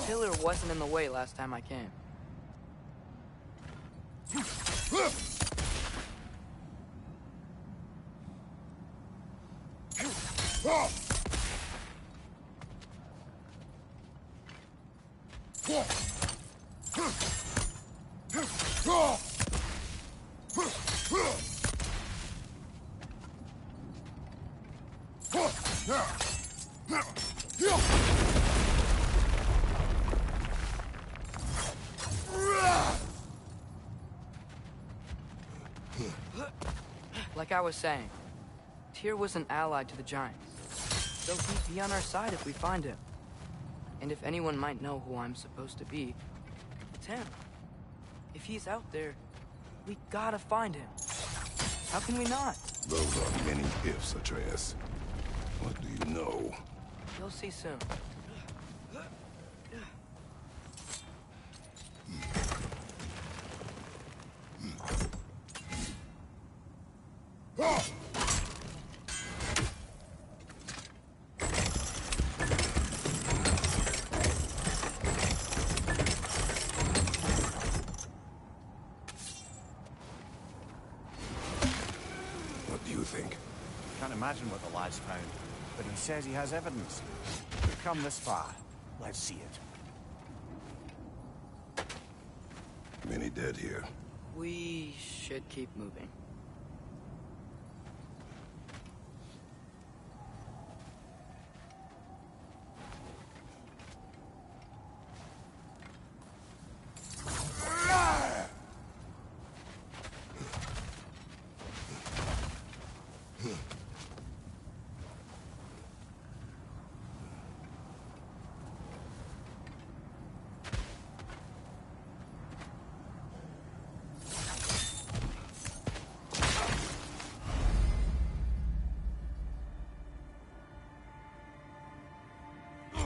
pillar wasn't in the way last time I came. Like I was saying, Tyr was an ally to the Giants, so he'd be on our side if we find him. And if anyone might know who I'm supposed to be, it's him. If he's out there, we gotta find him. How can we not? Those are many ifs, Atreus. What do you know? You'll see soon. What do you think? Can't imagine what the lad's found, but he says he has evidence. We've come this far. Let's see it. Many dead here. We should keep moving.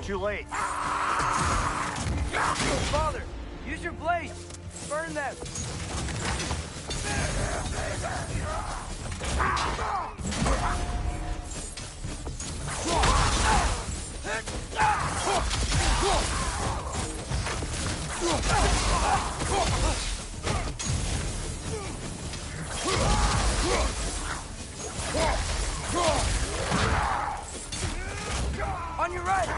Too late. Father, use your blade! Burn them! On your right!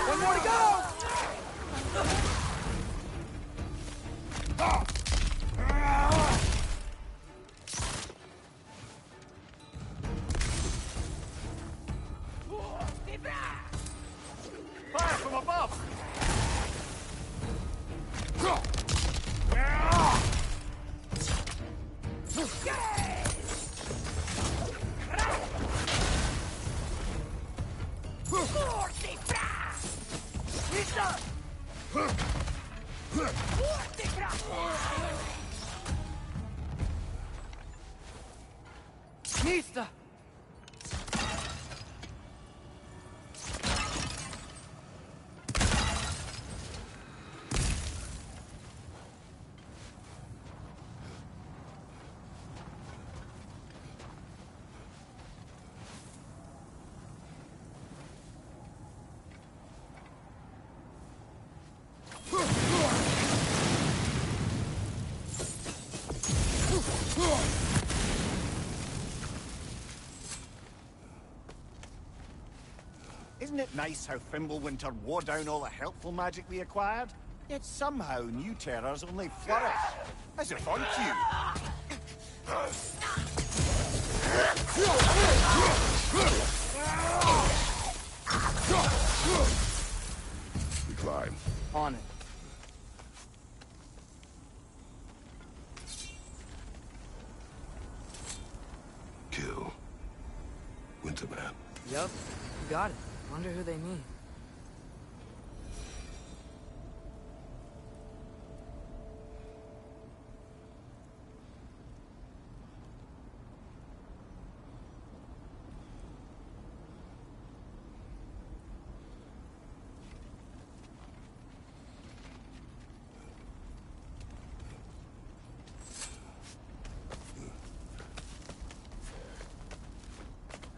One more to go! Fire from above! Nista! nice how Fimbulwinter wore down all the helpful magic we acquired, yet somehow new terrors only flourish. As if on cue. We climb. On it. Kill. Winterman. Yup, got it. Wonder who they mean.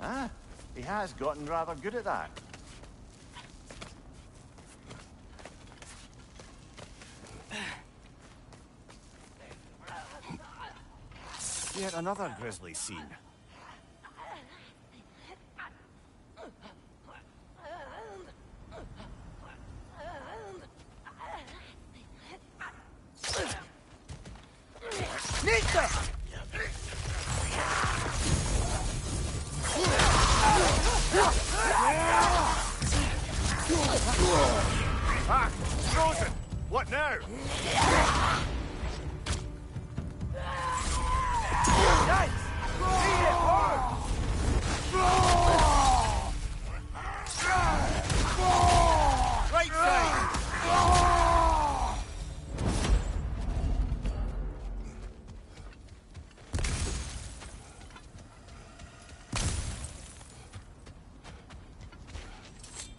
Ah, he has gotten rather good at that. Yet another grisly scene. Ah! Frozen! What now? Nice! Eat it hard! Right side!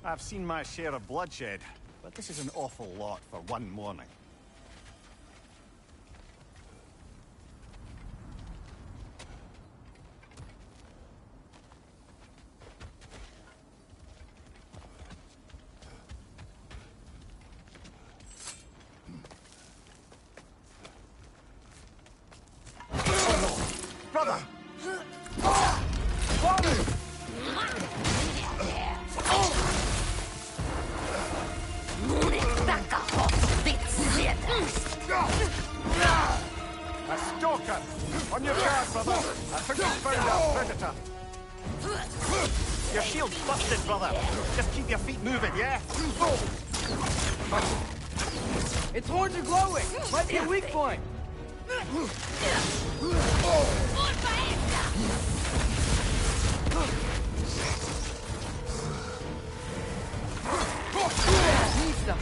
I've seen my share of bloodshed, but this is an awful lot for one morning. Brother! A stalker! On your guard, brother! I think you found our predator! Your shield's busted, brother! Just keep your feet moving, yeah? Its horns are glowing! Might be a weak point! Need some.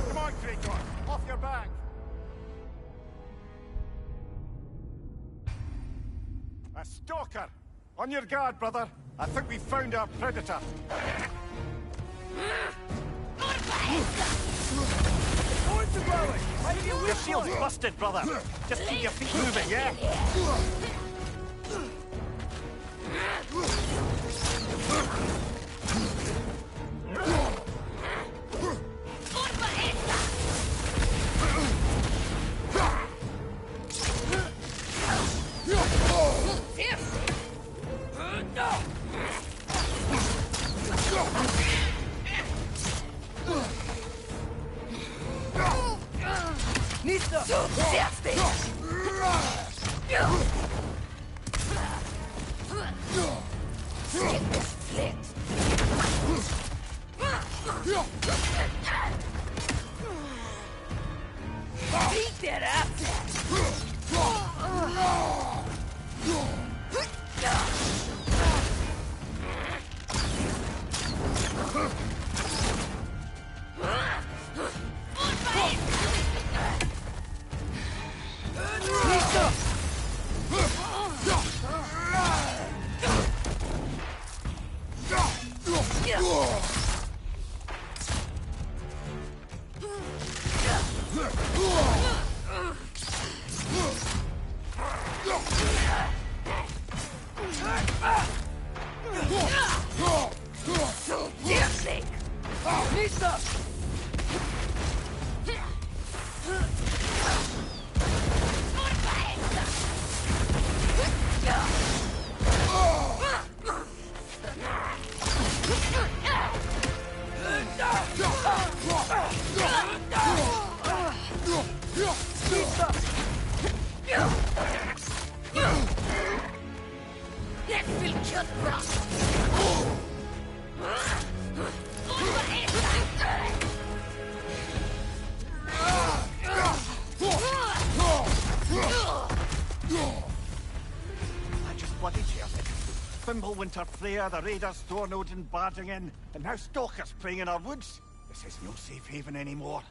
Come on, Kratos! Off your back! A stalker! On your guard, brother. I think we found our predator. Horns are blowing! Might be a Your weak shield's point. busted, brother. Just keep your feet moving, yeah? Nista! Beat that I just bloody cheered it. Fimbulwinter Freya, the raiders, Thorn Odin barging in, and now stalkers preying in our woods. This is no safe haven anymore.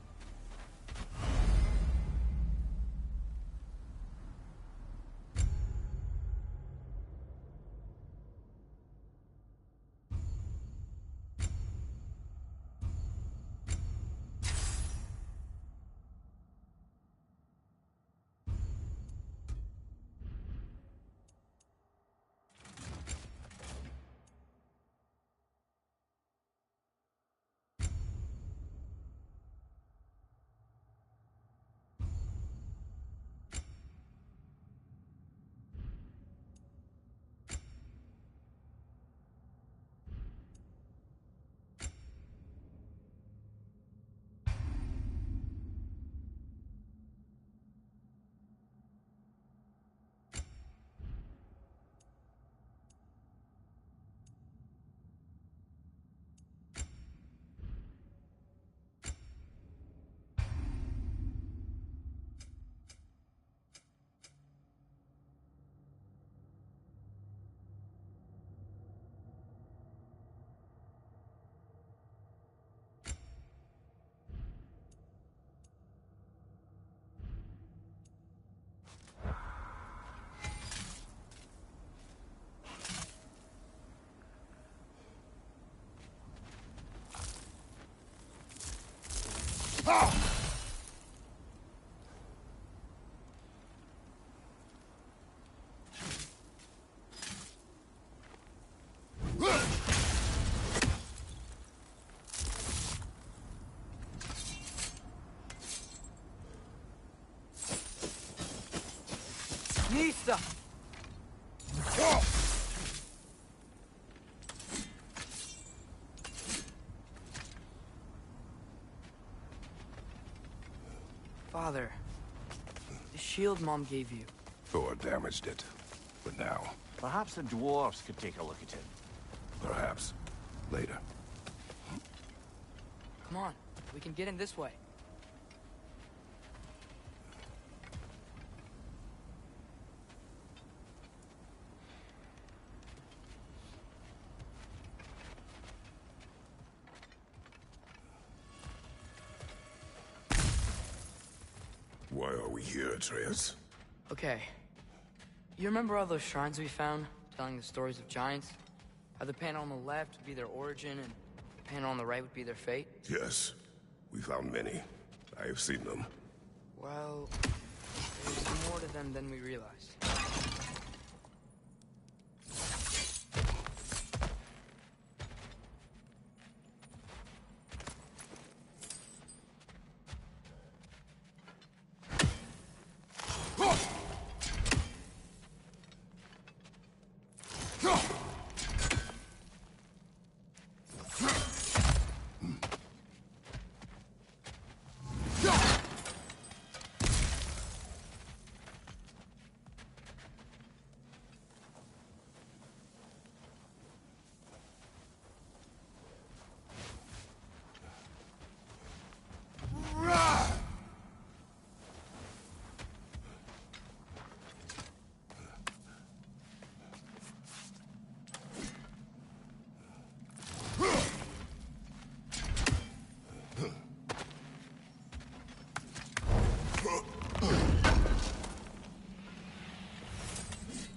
Nista! Father, the shield Mom gave you. Thor damaged it. But now, Perhaps the dwarves could take a look at it. perhaps, later. Come on, we can get in this way. Why are we here, Atreus? Okay. You remember all those shrines we found, telling the stories of giants? How the panel on the left would be their origin, and the panel on the right would be their fate? Yes, we found many. I have seen them. Well, there's more to them than we realized.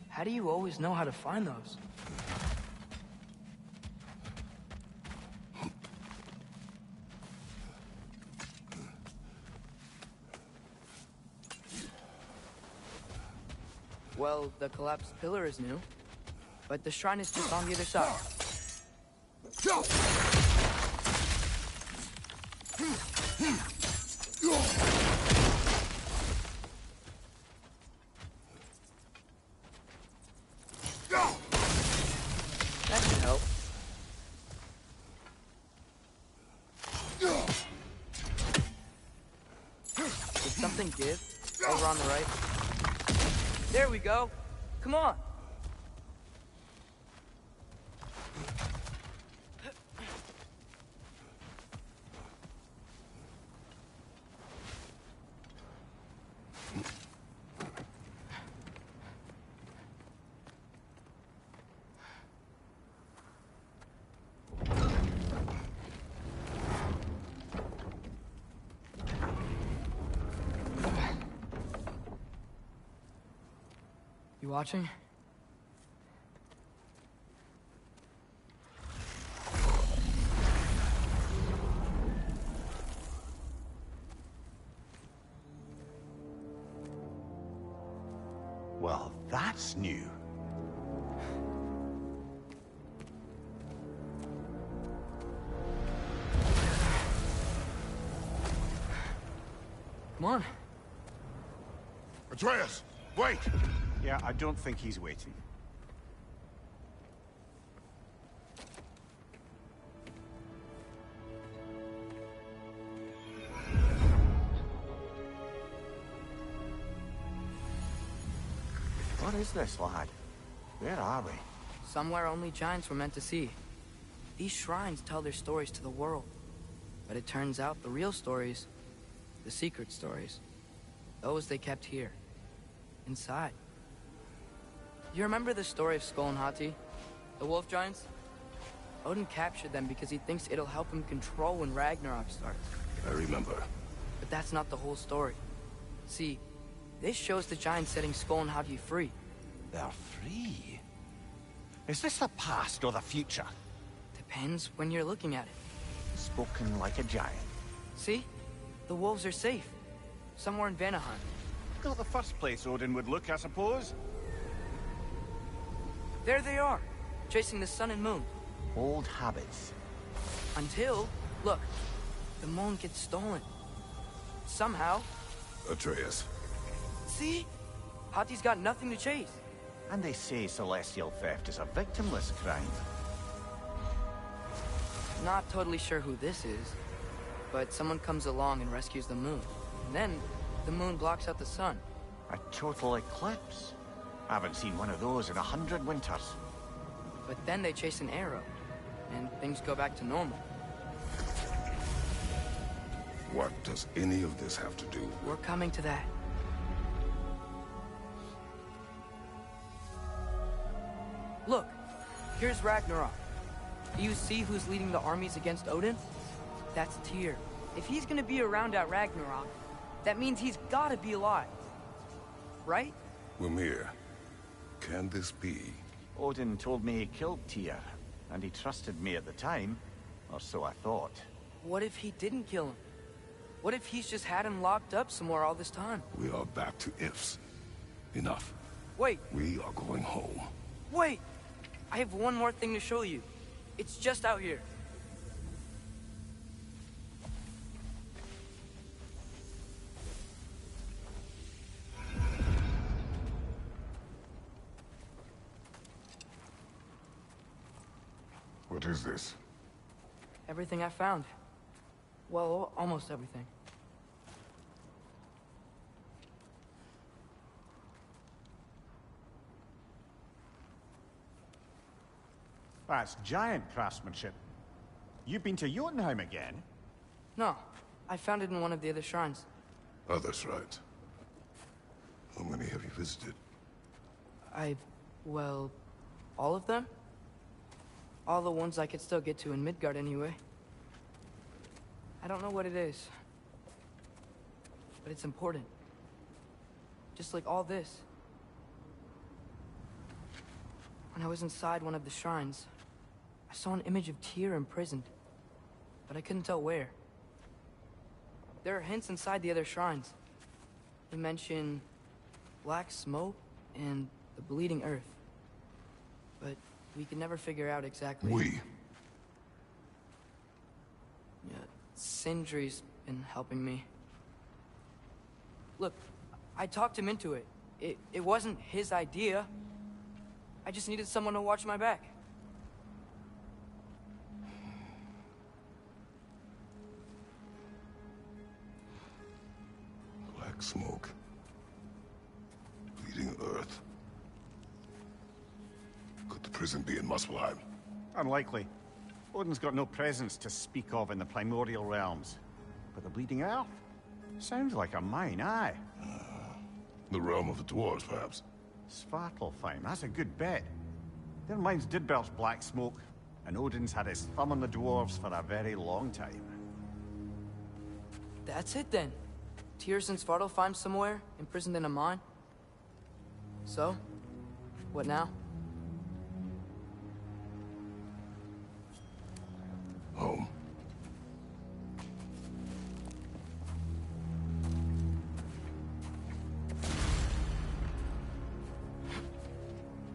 How do you always know how to find those? Well, the collapsed pillar is new, but the shrine is just on the other side. That should help. Did something give? Over on the right? There we go. Come on. You watching? Well, that's new. Come on. Atreus, wait! Yeah, I don't think he's waiting. What is this, lad? Where are we? Somewhere only giants were meant to see. These shrines tell their stories to the world. But it turns out the real stories, the secret stories, those they kept here, inside. You remember the story of Skull and Hati? The wolf giants? Odin captured them because he thinks it'll help him control when Ragnarok starts. I remember. But that's not the whole story. See, this shows the giants setting Skull and Hati free. They're free? Is this the past or the future? Depends when you're looking at it. Spoken like a giant. See? The wolves are safe. Somewhere in Vanaheim. Not the first place Odin would look, I suppose. There they are, chasing the sun and moon. Old habits. Until, look, the moon gets stolen. Somehow. Atreus. See? Hati's got nothing to chase. And they say celestial theft is a victimless crime. Not totally sure who this is, but someone comes along and rescues the moon. And then, the moon blocks out the sun. A total eclipse. I haven't seen one of those in 100 winters. But then they chase an arrow, and things go back to normal. What does any of this have to do? We're coming to that. Look, here's Ragnarok. Do you see who's leading the armies against Odin? That's Tyr. If he's gonna be around at Ragnarok, that means he's gotta be alive. Right? Mimir, can this be? Odin told me he killed Tyr, and he trusted me at the time, or so I thought. What if he didn't kill him? What if he's just had him locked up somewhere all this time? We are back to ifs. Enough. Wait, We are going home. wait! I have one more thing to show you. It's just out here. What is this? Everything I found. Well, almost everything. That's giant craftsmanship. You've been to Jotunheim again? No, I found it in one of the other shrines. Others, right? How many have you visited? Well, all of them? All the ones I could still get to in Midgard anyway. I don't know what it is. But it's important. Just like all this. When I was inside one of the shrines, I saw an image of Tyr imprisoned. But I couldn't tell where. There are hints inside the other shrines. They mention black smoke and the bleeding earth. But we could never figure out exactly. We. Yeah, Sindri's been helping me. Look, I talked him into it. It wasn't his idea. I just needed someone to watch my back. Black smoke. Bleeding earth. Could the prison be in Muspelheim? Unlikely. Odin's got no presence to speak of in the primordial realms. But the Bleeding Earth? Sounds like a mine, aye. The realm of the dwarves, perhaps? Svartalfheim, that's a good bet. Their mines did belch black smoke, and Odin's had his thumb on the dwarves for a very long time. That's it then. Tyr's in Svartalfheim somewhere, imprisoned in a mine. So, what now? Home.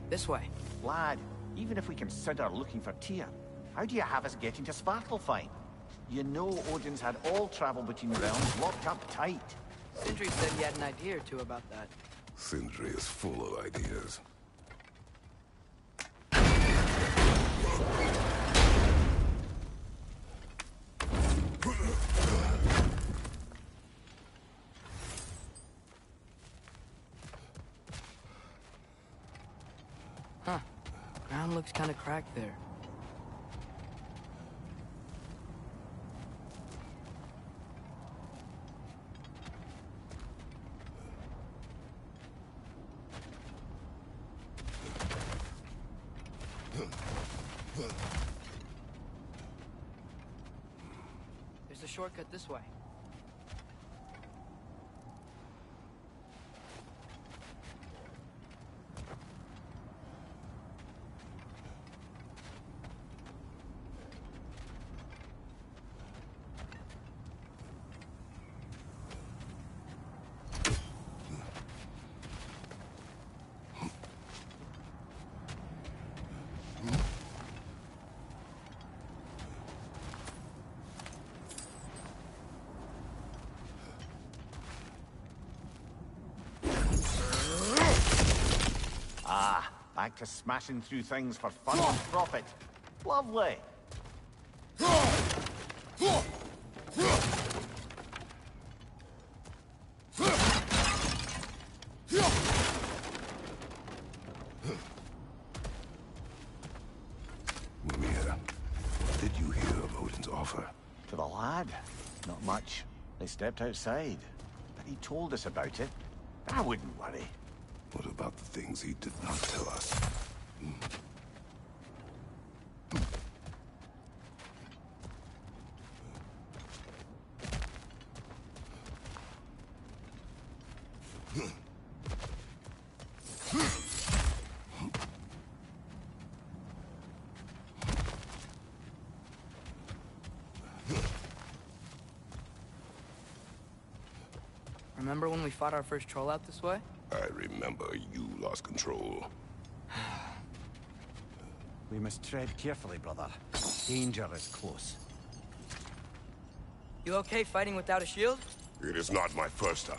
This way. Lad, even if we consider looking for Tyr, how do you have us getting to Svartalfheim? You know Odin's had all travel between realms locked up tight. Sindri said he had an idea or two about that. Sindri is full of ideas. Huh. Ground looks kind of cracked there. There's a shortcut this way. Back to smashing through things for fun and profit. Lovely. Mimir, what did you hear of Odin's offer? To the lad? Not much. They stepped outside. But he told us about it. I wouldn't worry. What about the things he did not tell us? Remember when we fought our first troll out this way? I remember you lost control. We must tread carefully, brother. Danger is close. You okay fighting without a shield? It is not my first time.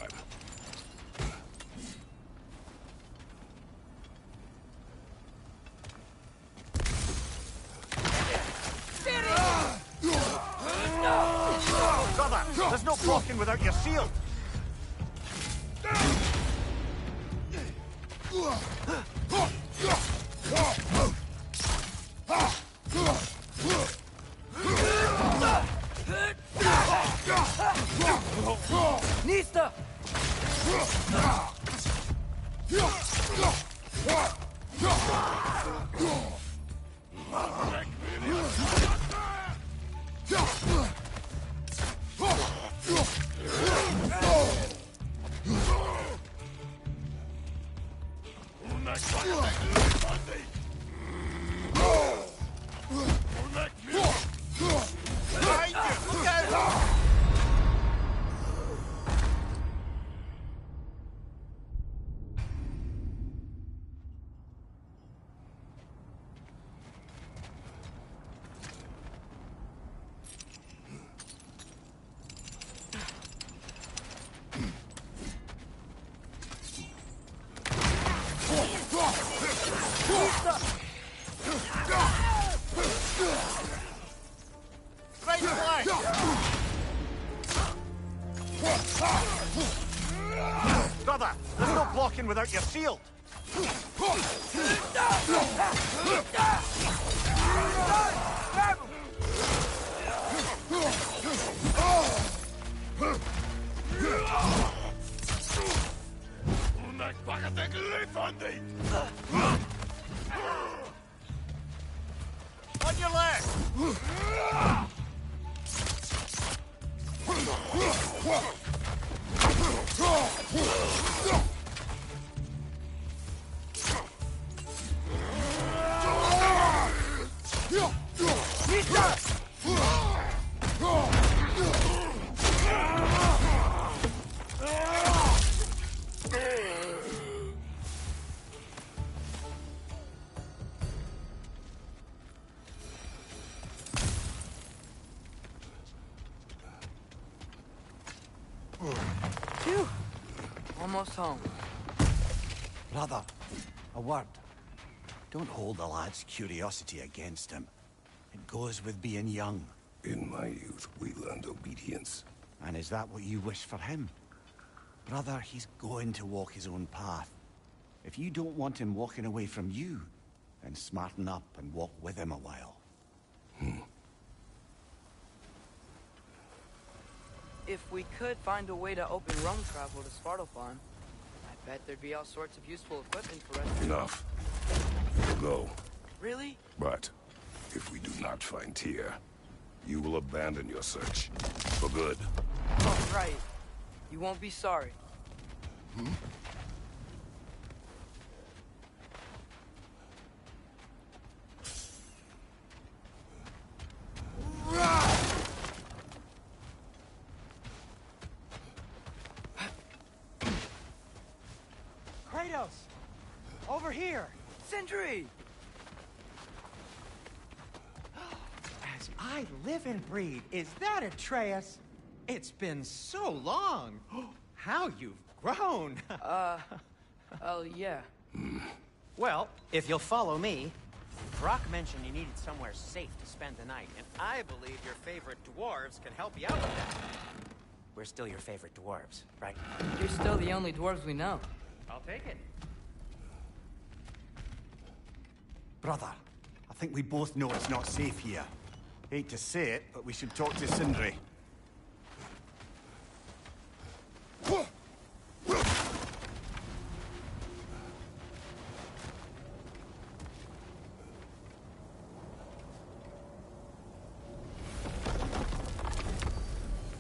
Brother, there's no blocking without your shield. Nista! Right flank! Brother, there's no blocking without your shield. On your left! Phew! Almost home. Brother, a word. Don't hold the lad's curiosity against him. It goes with being young. In my youth, we learned obedience. And is that what you wish for him? Brother, he's going to walk his own path. If you don't want him walking away from you, then smarten up and walk with him a while. If we could find a way to open roam travel to Svartalfheim, I bet there'd be all sorts of useful equipment for us. Enough. We'll go. Really? But if we do not find Tyr, you will abandon your search. For good. Oh, right. You won't be sorry. Kratos! Over here! Sindri! As I live and breathe, is that Atreus? It's been so long. How you've grown. Oh, yeah. Well, if you'll follow me, Brock mentioned you needed somewhere safe to spend the night, and I believe your favorite dwarves can help you out with that. We're still your favorite dwarves, right? You're still the only dwarves we know. I'll take it. Brother, I think we both know it's not safe here. Hate to say it, but we should talk to Sindri.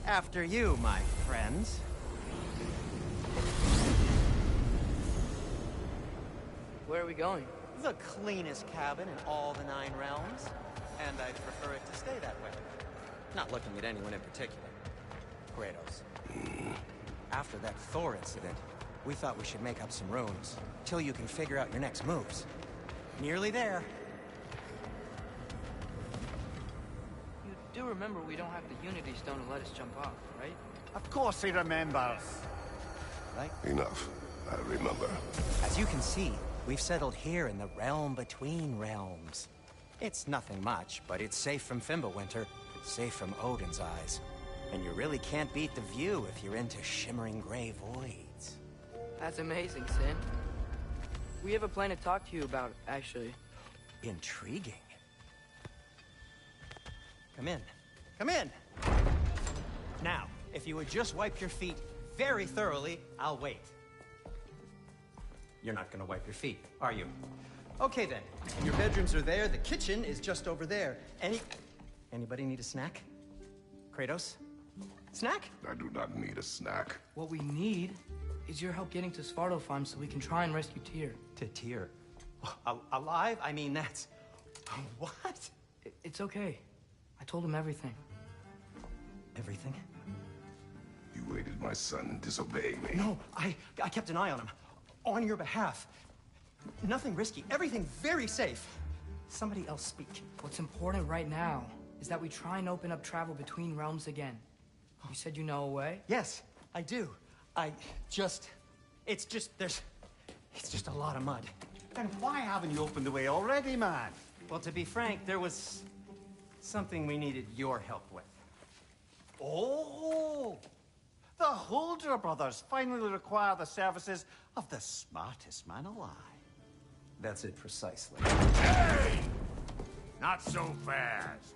After you, my friends. Where are we going? The cleanest cabin in all the 9 realms. And I'd prefer it to stay that way. Not looking at anyone in particular. Kratos. After that Thor incident, we thought we should make up some runes, till you can figure out your next moves. Nearly there. You do remember we don't have the Unity Stone to let us jump off, right? Of course he remembers. Right? Enough. I remember. As you can see, we've settled here in the realm between realms. It's nothing much, but it's safe from Fimbulwinter, safe from Odin's eyes. And you really can't beat the view if you're into shimmering gray voids. That's amazing, Sin. We have a plan to talk to you about, actually. Intriguing. Come in. Come in! Now, if you would just wipe your feet very thoroughly, I'll wait. You're not gonna wipe your feet, are you? Okay then. Your bedrooms are there, the kitchen is just over there. Anybody need a snack? Kratos? Snack? I do not need a snack. What we need is your help getting to Svartalfheim so we can try and rescue Tyr. To Tyr. Alive? I mean, that's... What? It's okay. I told him everything. Everything? You aided my son in disobeying me. No, I kept an eye on him. On your behalf. Nothing risky. Everything very safe. Somebody else speak. What's important right now is that we try and open up travel between realms again. You said you know a way? Yes, I do. It's just a lot of mud. Then why haven't you opened the way already, man? Well, to be frank, there was something we needed your help with. Oh! The Holder brothers finally require the services of the smartest man alive. That's it precisely. Hey! Not so fast.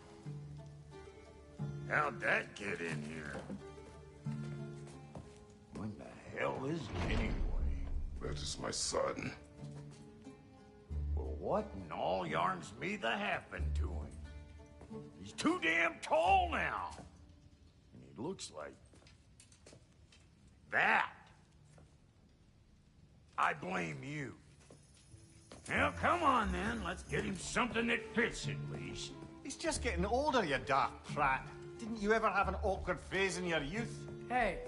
How'd that get in here? What the hell is it anyway? That is my son. Well, what in all yarns me that happened to him? He's too damn tall now. And he looks like... that. I blame you. Well, come on then. Let's get him something that fits at least. He's just getting older, you dark prat. Didn't you ever have an awkward phase in your youth? Hey,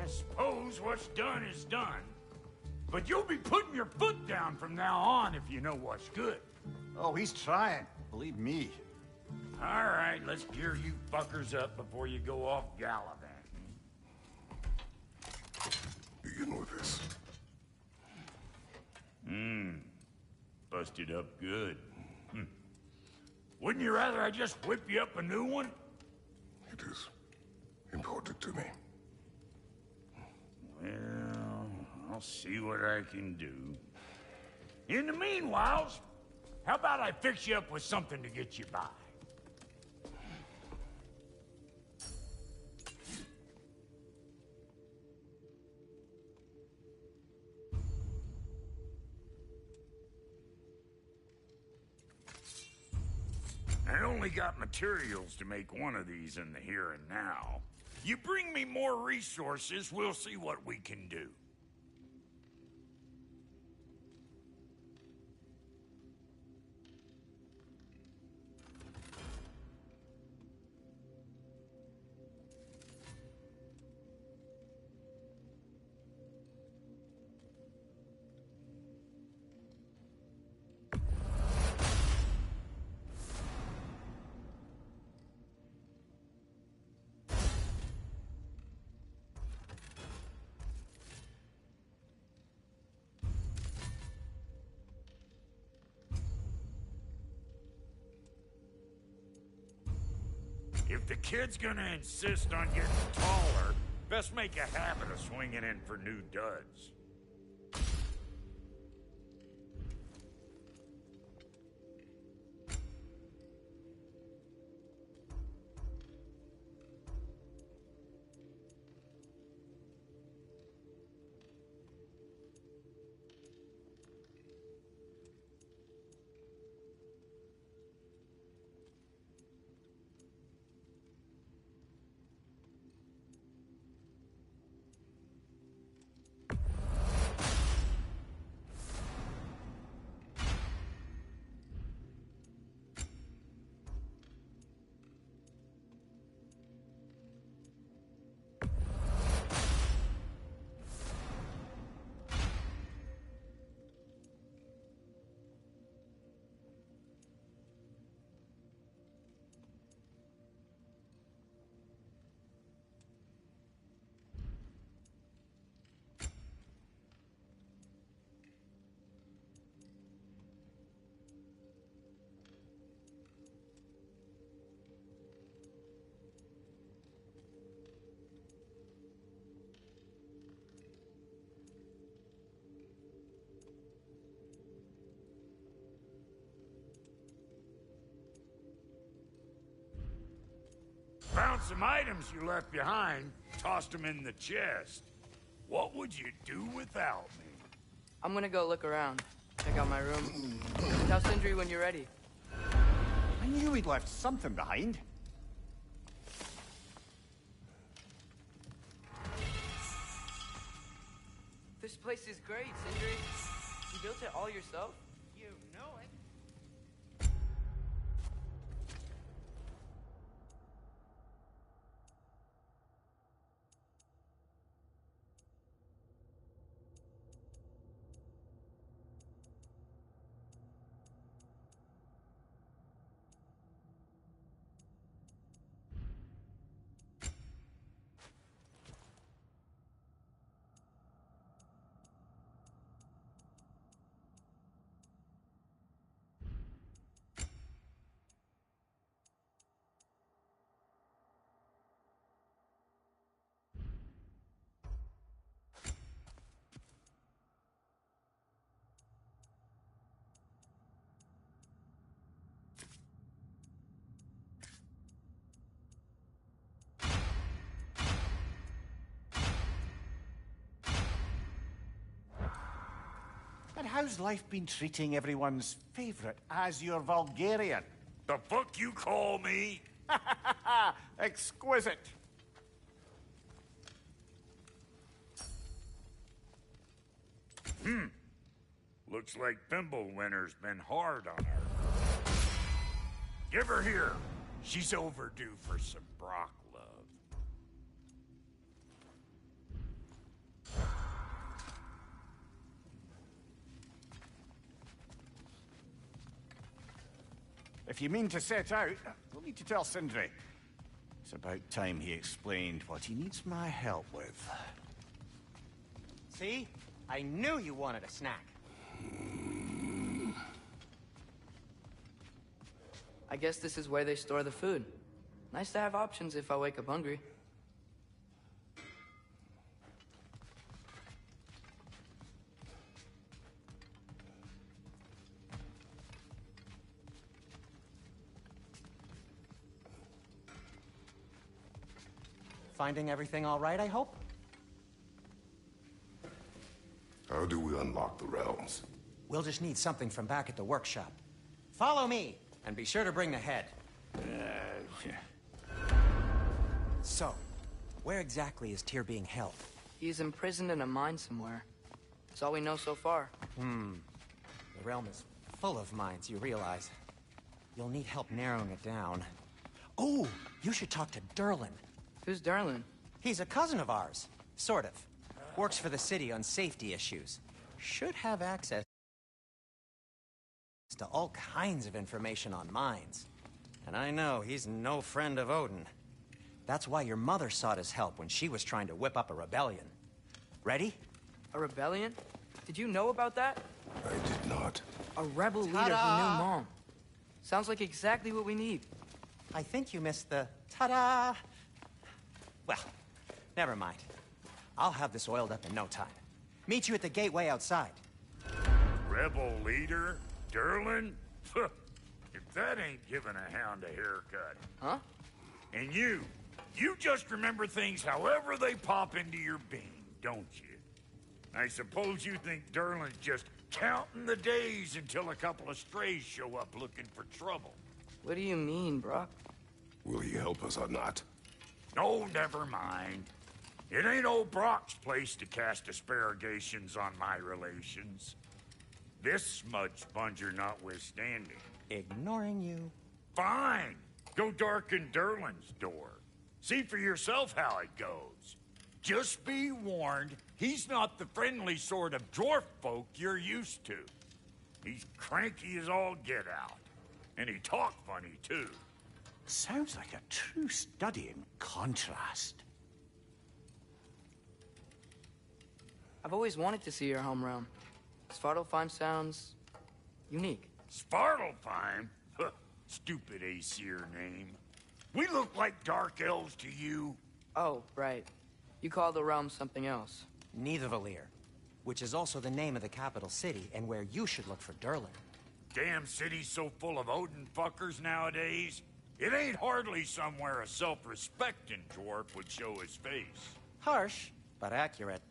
I suppose what's done is done. But you'll be putting your foot down from now on if you know what's good. Oh, he's trying. Believe me. All right, let's gear you fuckers up before you go off gallivanting. Begin with this. Busted up good. Wouldn't you rather I just whip you up a new one? It is important to me. Well, I'll see what I can do. In the meanwhile, how about I fix you up with something to get you by? I only got materials to make one of these in the here and now. You bring me more resources, we'll see what we can do. If the kid's gonna insist on getting taller, best make a habit of swinging in for new duds. Found some items you left behind, tossed them in the chest. What would you do without me? I'm gonna go look around. Check out my room. Tell Sindri when you're ready. I knew we'd left something behind. This place is great, Sindri. You built it all yourself? You know it. And how's life been treating everyone's favorite Azure Vulgarian? The fuck you call me? Exquisite. Looks like Thimblewinter's been hard on her. Give her here. She's overdue for some Brock love. If you mean to set out, we'll need to tell Sindri. It's about time he explained what he needs my help with. See? I knew you wanted a snack. I guess this is where they store the food. Nice to have options if I wake up hungry. Finding everything all right, I hope? How do we unlock the realms? We'll just need something from back at the workshop. Follow me, and be sure to bring the head. So, where exactly is Tyr being held? He's imprisoned in a mine somewhere. That's all we know so far. The realm is full of mines, you realize. You'll need help narrowing it down. Oh, you should talk to Durlin. Who's Darlin? He's a cousin of ours. Sort of. Works for the city on safety issues. Should have access to all kinds of information on mines. And I know he's no friend of Odin. That's why your mother sought his help when she was trying to whip up a rebellion. Ready? A rebellion? Did you know about that? I did not. A rebel leader who knew Mom. Sounds like exactly what we need. I think you missed the ta-da. Well, never mind. I'll have this oiled up in no time. Meet you at the gateway outside. Rebel leader? Durlin? If that ain't giving a hound a haircut. Huh? And you just remember things however they pop into your being, don't you? I suppose you think Durlin's just counting the days until a couple of strays show up looking for trouble. What do you mean, Brock? Will he help us or not? No, never mind. It ain't old Brock's place to cast aspersions on my relations. This smudge sponger notwithstanding. Ignoring you. Fine. Go darken Durlin's door. See for yourself how it goes. Just be warned, he's not the friendly sort of dwarf folk you're used to. He's cranky as all get out. And he talk funny, too. Sounds like a true study in contrast. I've always wanted to see your home realm. Svartalfheim sounds unique. Svartalfheim? Huh, stupid Aesir name. We look like dark elves to you. Oh, right. You call the realm something else. Nidavellir, which is also the name of the capital city and where you should look for Durlin. Damn city's so full of Odin fuckers nowadays. It ain't hardly somewhere a self-respecting dwarf would show his face. Harsh, but accurate.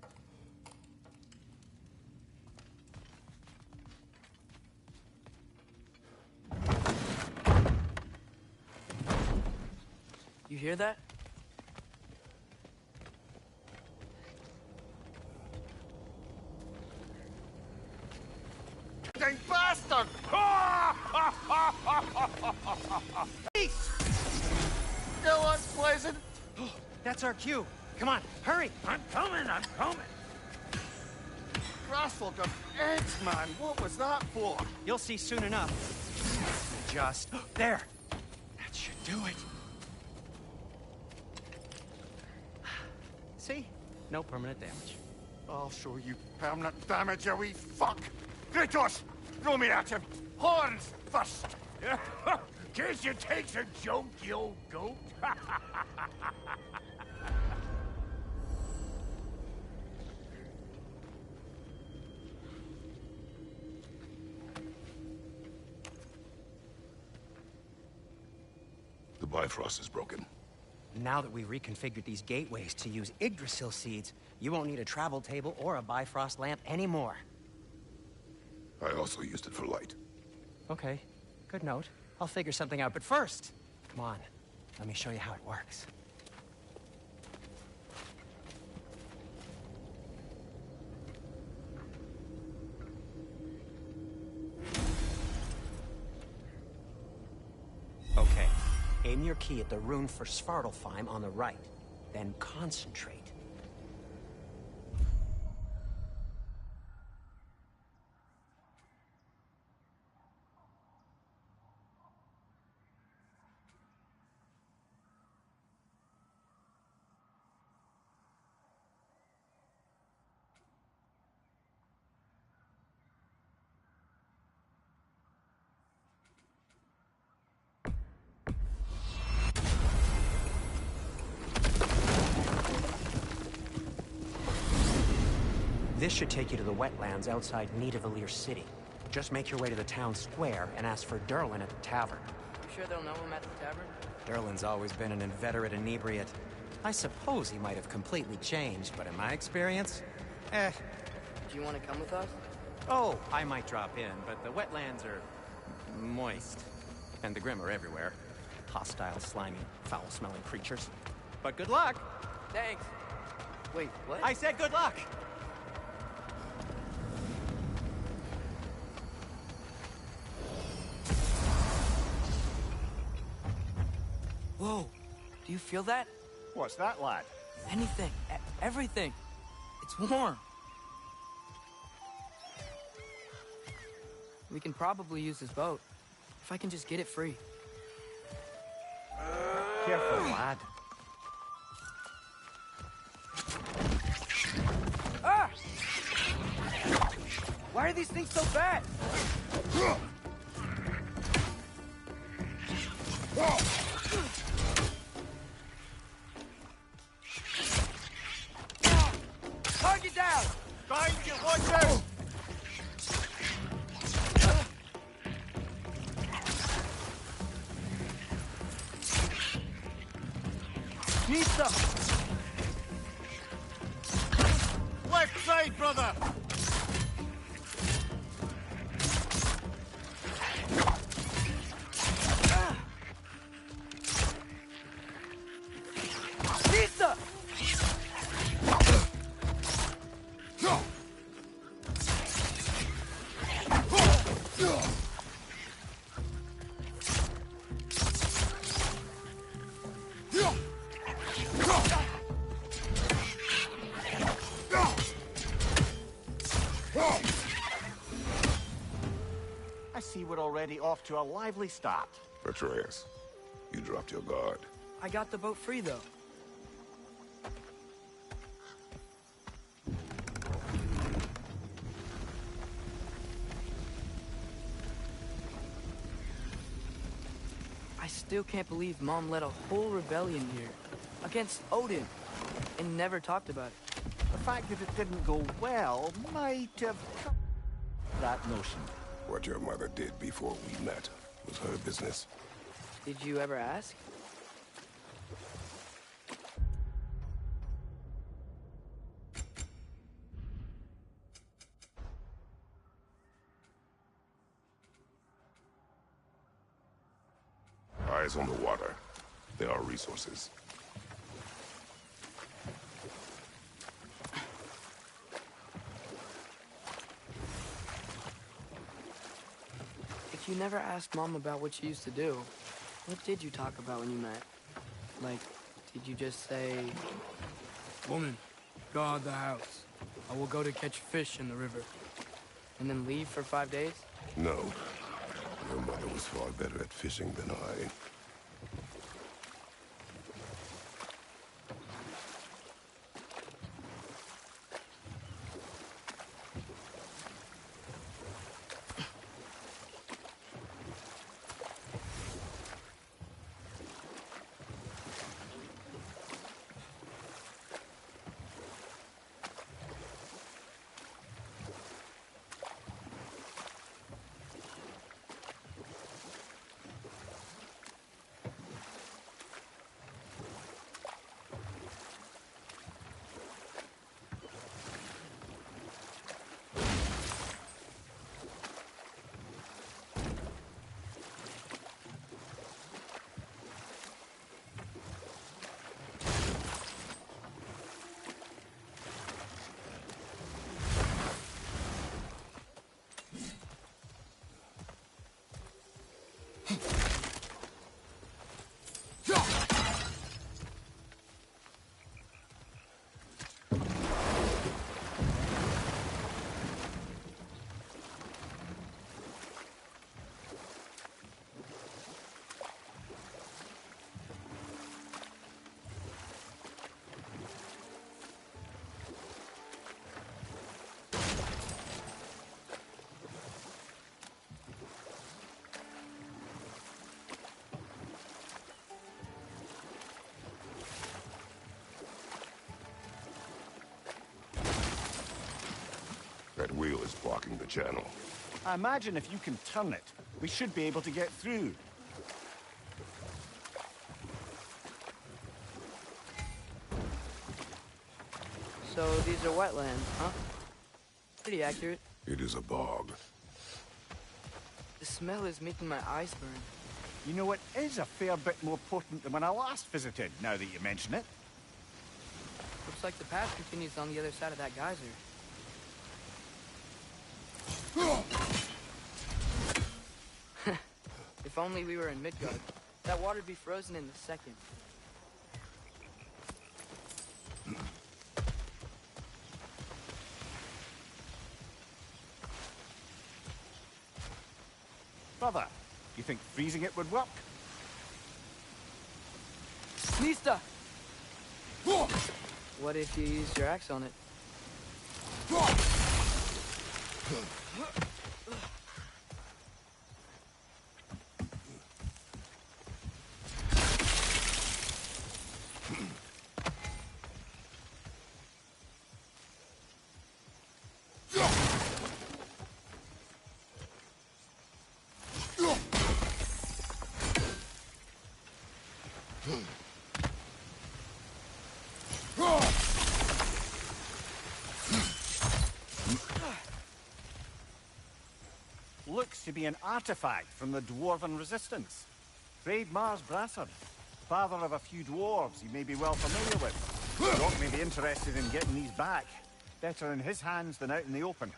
You hear that? Dang bastard! Peace! Still unpleasant. That's our cue. Come on, hurry! I'm coming, I'm coming. Grassful got eggs, man. What was that for? You'll see soon enough. Just... there! That should do it. See? No permanent damage. I'll show you permanent damage, you wee fuck. Kratos, throw me at him. Horns first. Guess you takes a joke, you old goat. The Bifrost is broken. Now that we've reconfigured these gateways to use Yggdrasil seeds, you won't need a travel table or a Bifrost lamp anymore. I also used it for light. Okay, good note. I'll figure something out, but first, come on. Let me show you how it works. Okay, aim your key at the rune for Svartalfheim on the right, then concentrate. This should take you to the wetlands outside Nidavellir City. Just make your way to the town square and ask for Derlin at the tavern. You sure they'll know him at the tavern? Derlin's always been an inveterate inebriate. I suppose he might have completely changed, but in my experience, Do you want to come with us? Oh, I might drop in, but the wetlands are moist. And the Grim are everywhere. Hostile, slimy, foul-smelling creatures. But good luck! Thanks. Wait, what? I said good luck! Whoa, do you feel that? What's that, lad? Anything, everything. It's warm. We can probably use this boat, if I can just get it free. Careful, lad. Ah! Why are these things so fast? Target down! Find you, watch out! Need some! Left side, brother! Need some! I see we're already off to a lively start. Atreus, you dropped your guard. I got the boat free, though. I still can't believe Mom led a whole rebellion here. Against Odin. And never talked about it. The fact that it didn't go well might have come that notion. What your mother did before we met was her business. Did you ever ask? Eyes on the water. There are resources. If you never asked Mom about what she used to do, what did you talk about when you met? Like, did you just say... Woman, guard the house. I will go to catch fish in the river. and then leave for 5 days? No. Your mother was far better at fishing than I. That wheel is blocking the channel. I imagine if you can turn it, we should be able to get through. So these are wetlands, huh? Pretty accurate. It is a bog. The smell is making my eyes burn. You know, it is a fair bit more potent than when I last visited, now that you mention it. Looks like the path continues on the other side of that geyser. If only we were in Midgard. That water'd be frozen in a second. Brother, you think freezing it would work? Nista! What if you used your axe on it? Looks to be an artifact from the Dwarven Resistance. Freyed Mars Brassard, father of a few dwarves you may be well familiar with. Doc may be interested in getting these back. Better in his hands than out in the open.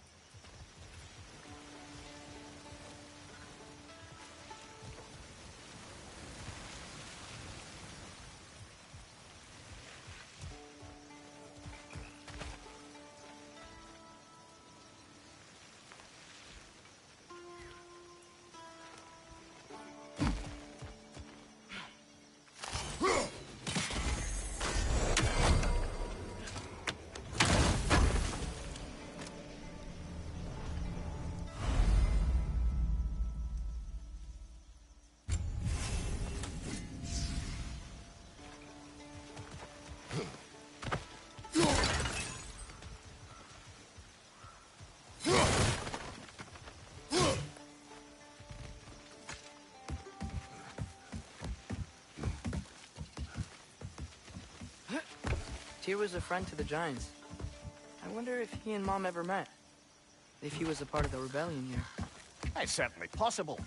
Tyr was a friend to the Giants. I wonder if he and Mom ever met. If he was a part of the rebellion here. It's certainly possible.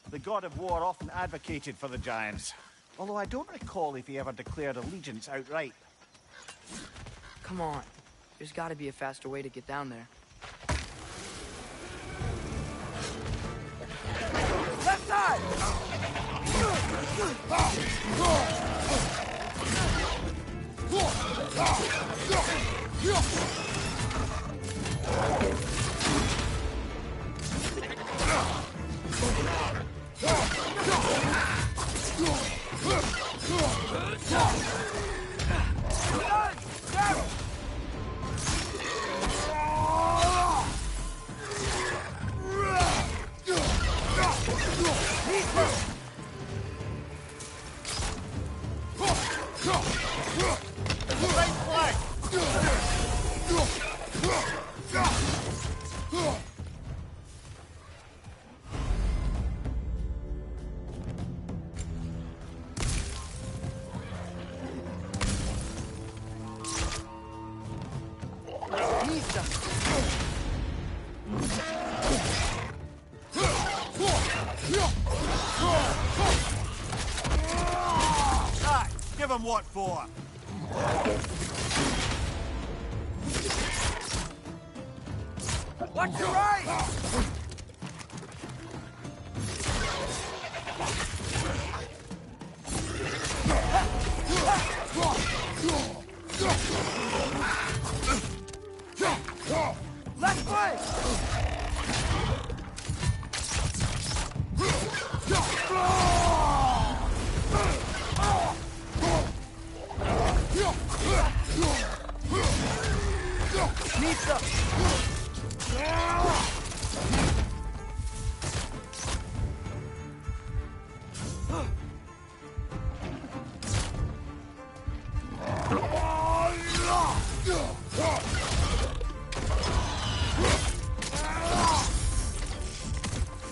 The god of war often advocated for the Giants. Although I don't recall if he ever declared allegiance outright. Come on. There's gotta be a faster way to get down there. Left side! Give him what for? Watch your right! Left flank!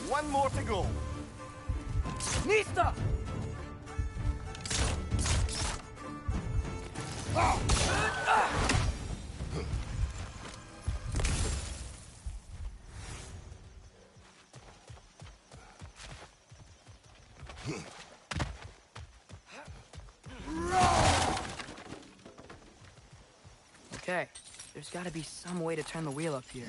One more to go. Nista! Okay, there's gotta be some way to turn the wheel up here.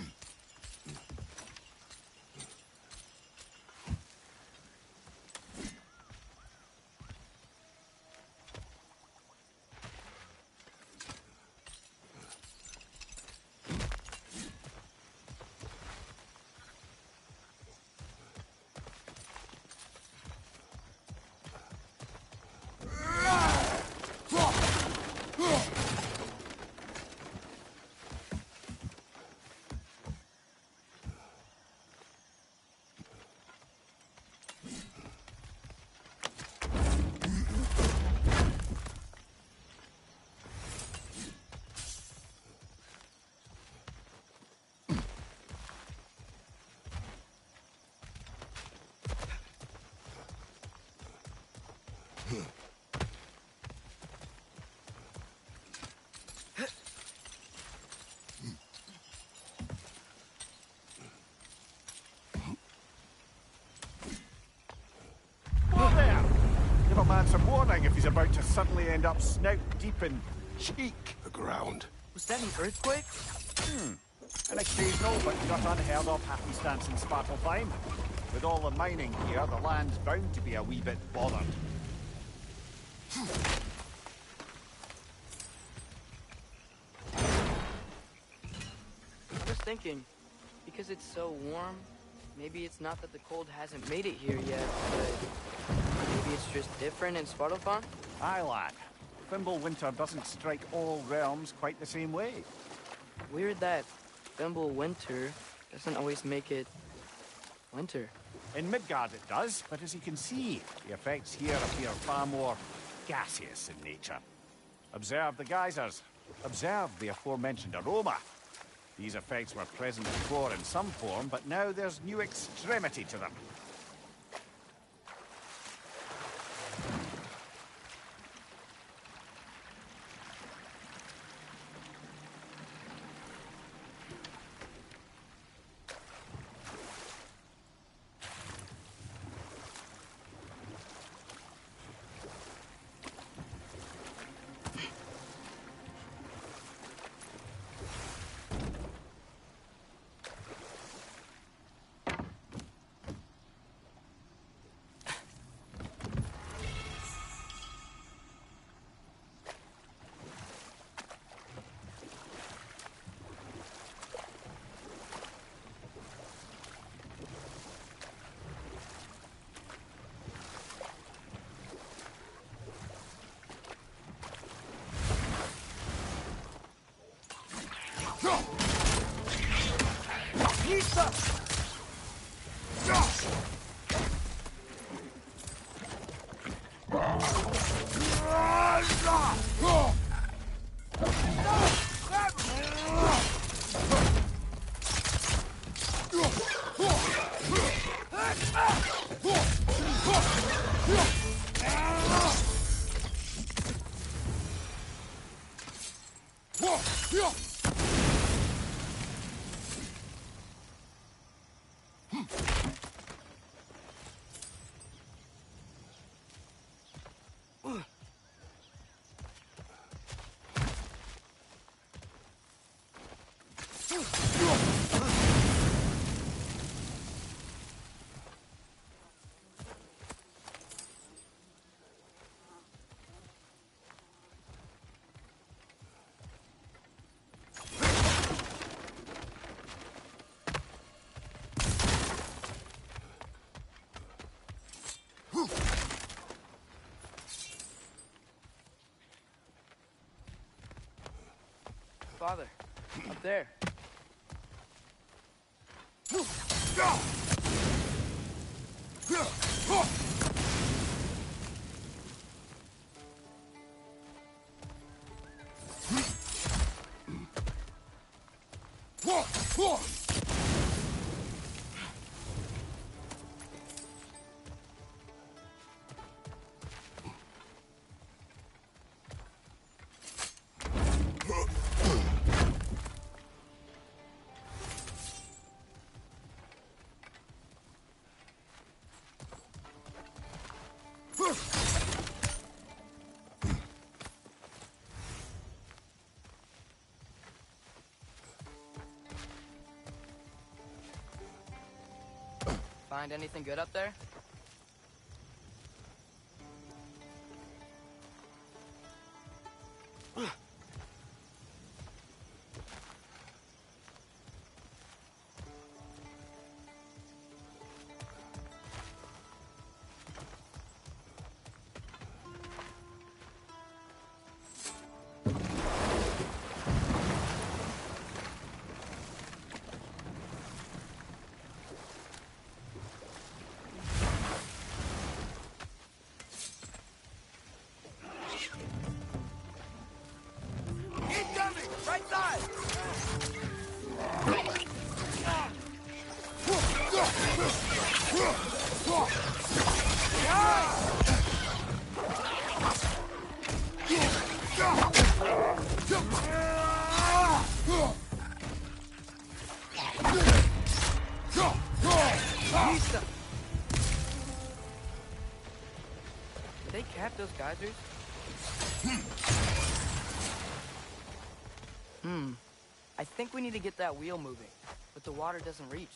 Give a man some warning if he's about to suddenly end up snout deep in cheek. The ground. Was that an earthquake? An occasional but not unheard of happenstance in Svartalfheim. With all the mining here, the land's bound to be a wee bit bothered. I was thinking, because it's so warm, maybe it's not that the cold hasn't made it here yet, but maybe it's just different in Svartalfheim? Aye, lad. Thimble winter doesn't strike all realms quite the same way. Weird that Thimble winter doesn't always make it winter. In Midgard it does, but as you can see, the effects here appear far more gaseous in nature. Observe the geysers. Observe the aforementioned aroma. These effects were present before in some form, but now there's new extremity to them. Father, up there. Find anything good up there? Incoming! Right side! Did they cap those geysers? I think we need to get that wheel moving, but the water doesn't reach.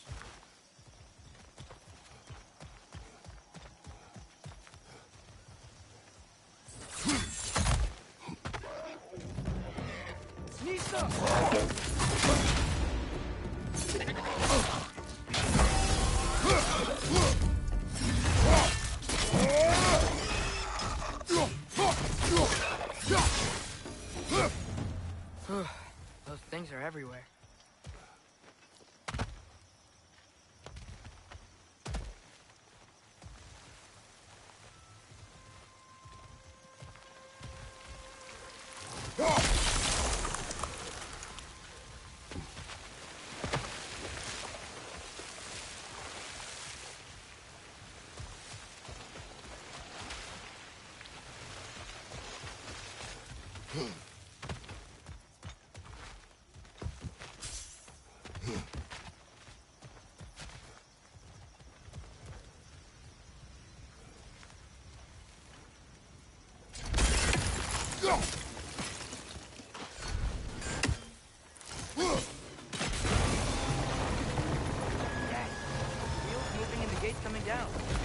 Those things are everywhere.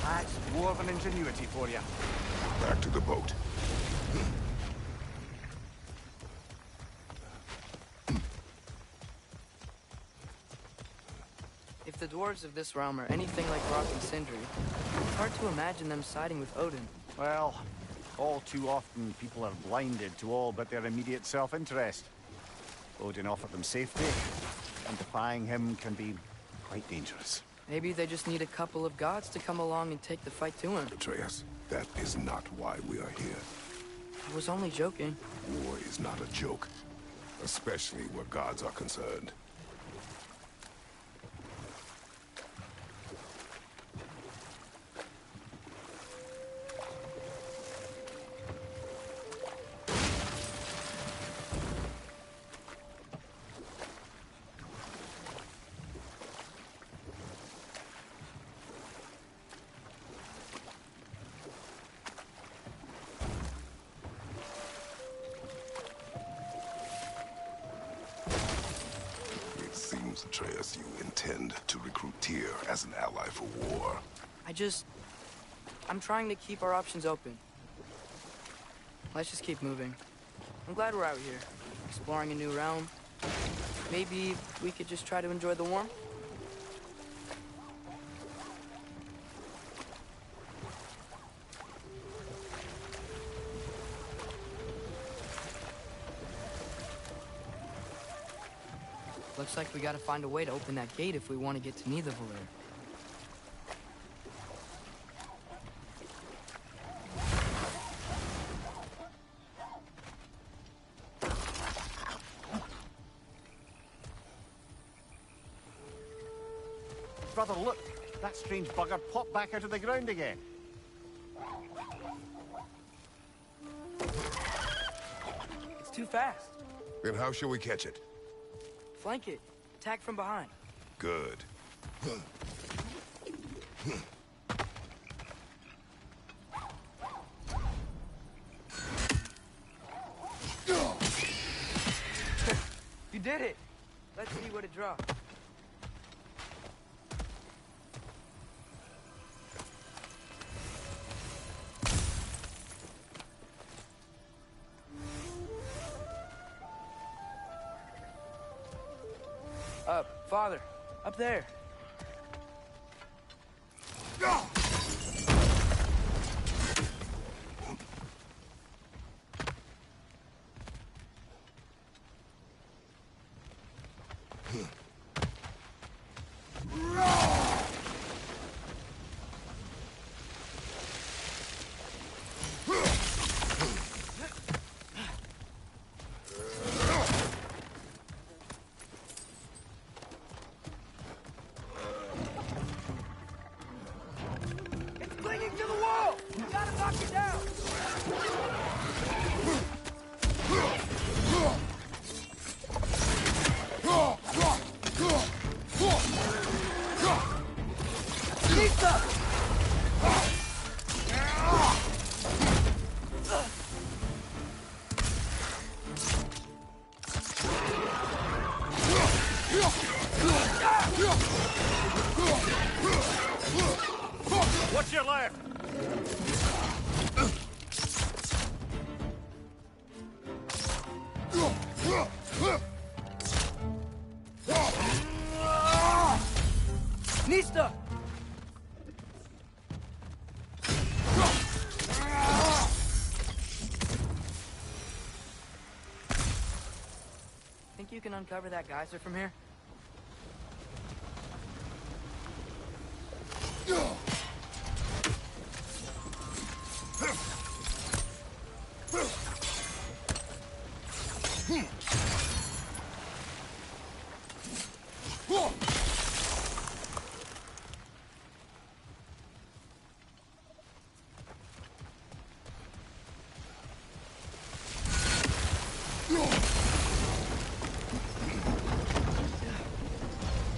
That's dwarven ingenuity for you. Back to the boat. If the dwarves of this realm are anything like Rock and Sindri, it's hard to imagine them siding with Odin. Well, all too often people are blinded to all but their immediate self-interest. Odin offered them safety, and defying him can be quite dangerous. Maybe they just need a couple of gods to come along and take the fight to him. Atreus, that is not why we are here. I was only joking. War is not a joke, especially where gods are concerned. Atreus, you intend to recruit Tyr as an ally for war. I'm trying to keep our options open. Let's just keep moving. I'm glad we're out here, exploring a new realm. Maybe we could just try to enjoy the warmth? Looks like we gotta find a way to open that gate if we want to get to Nidavellir. Brother, look! That strange bugger popped back out of the ground again. It's too fast. Then how shall we catch it? Flank it. Attack from behind. Good. You did it! Let's see what it drops. Father, up there. What's your left? Nista! Think you can uncover that geyser from here?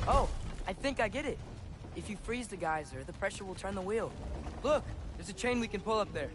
Oh, I think I get it. If you freeze the geyser, the pressure will turn the wheel. Look, there's a chain we can pull up there.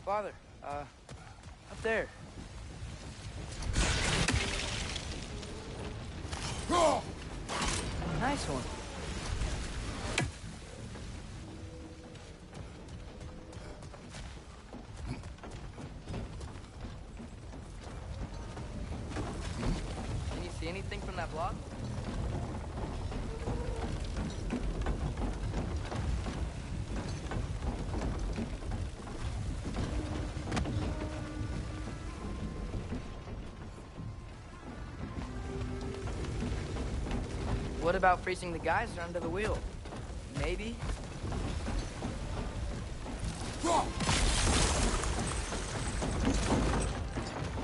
Father, up there. Nice one. Can you see anything from that block? What about freezing the geyser under the wheel? Maybe?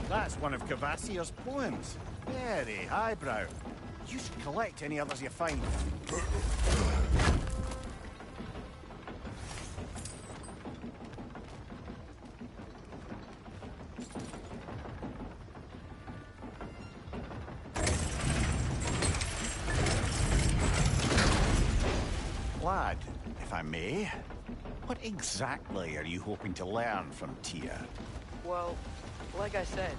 That's one of Cavassier's poems. Very highbrow. You should collect any others you find. Lad, if I may, what exactly are you hoping to learn from Tyr? Well, like I said,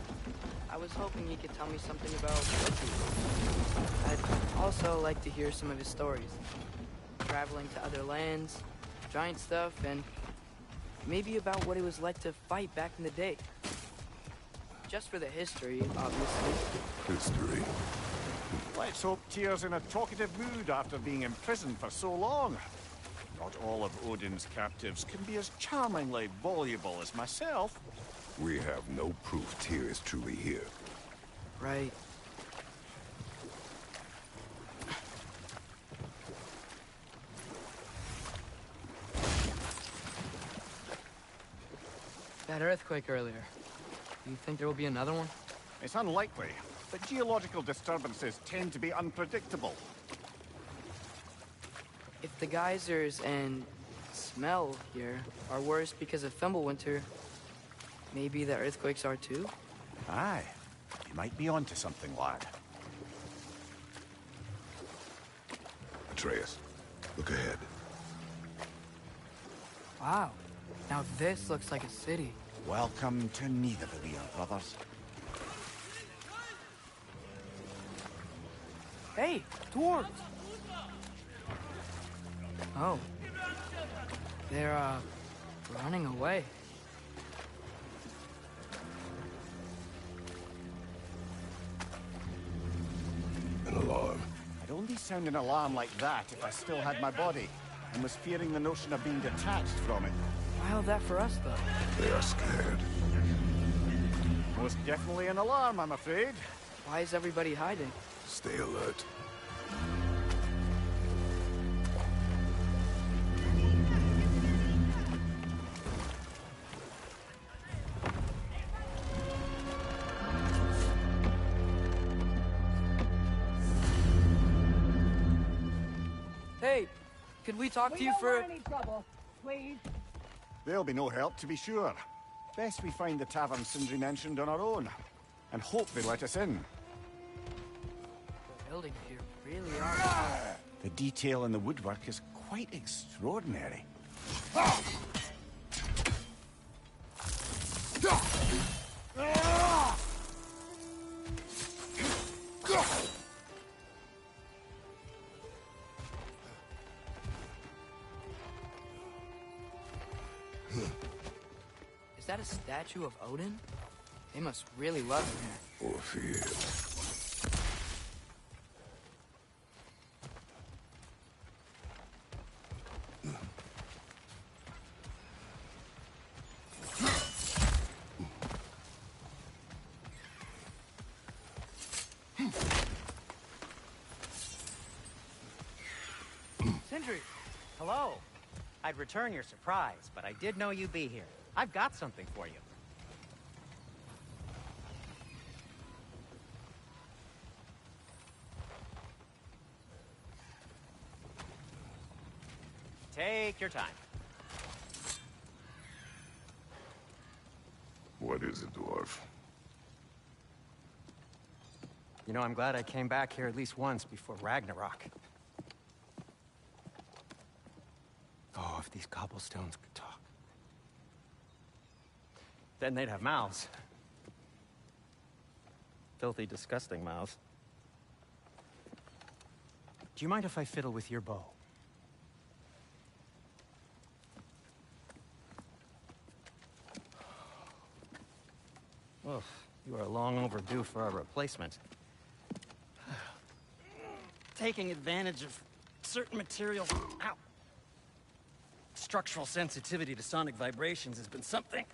I was hoping he could tell me something about Loki. I'd also like to hear some of his stories. Traveling to other lands, giant stuff, and maybe about what it was like to fight back in the day. Just for the history, obviously. History. Let's hope Tyr's in a talkative mood after being imprisoned for so long. Not all of Odin's captives can be as charmingly voluble as myself. We have no proof Tyr is truly here. Right. That earthquake earlier. Do you think there will be another one? It's unlikely, but geological disturbances tend to be unpredictable. If the geysers and smell here are worse because of Fimbulwinter, maybe the earthquakes are too? Aye, you might be onto something, lad. Atreus, look ahead. Wow. Now this looks like a city. Welcome to Nidavellir, brothers. Hey, dwarves! Oh. They're, running away. An alarm. I'd only sound an alarm like that if I still had my body, and was fearing the notion of being detached from it. Wild that for us, though. They are scared. Most definitely an alarm, I'm afraid. Why is everybody hiding? Stay alert. Hey, could we talk to you for... any trouble, please. There'll be no help, to be sure. Best we find the tavern Sindri mentioned on our own, and hope they let us in. The buildings here really are... The detail in the woodwork is quite extraordinary. Is that a statue of Odin? They must really love him here. Or fear. Sindri! Hello. I'd return your surprise, but I did know you'd be here. I've got something for you. Take your time. What is it, dwarf? You know, I'm glad I came back here at least once before Ragnarok. Oh, if these cobblestones could talk. Then they'd have mouths. Filthy, disgusting mouths. Do you mind if I fiddle with your bow? Oh, you are long overdue for a replacement. Taking advantage of certain materials. Ow! Structural sensitivity to sonic vibrations has been something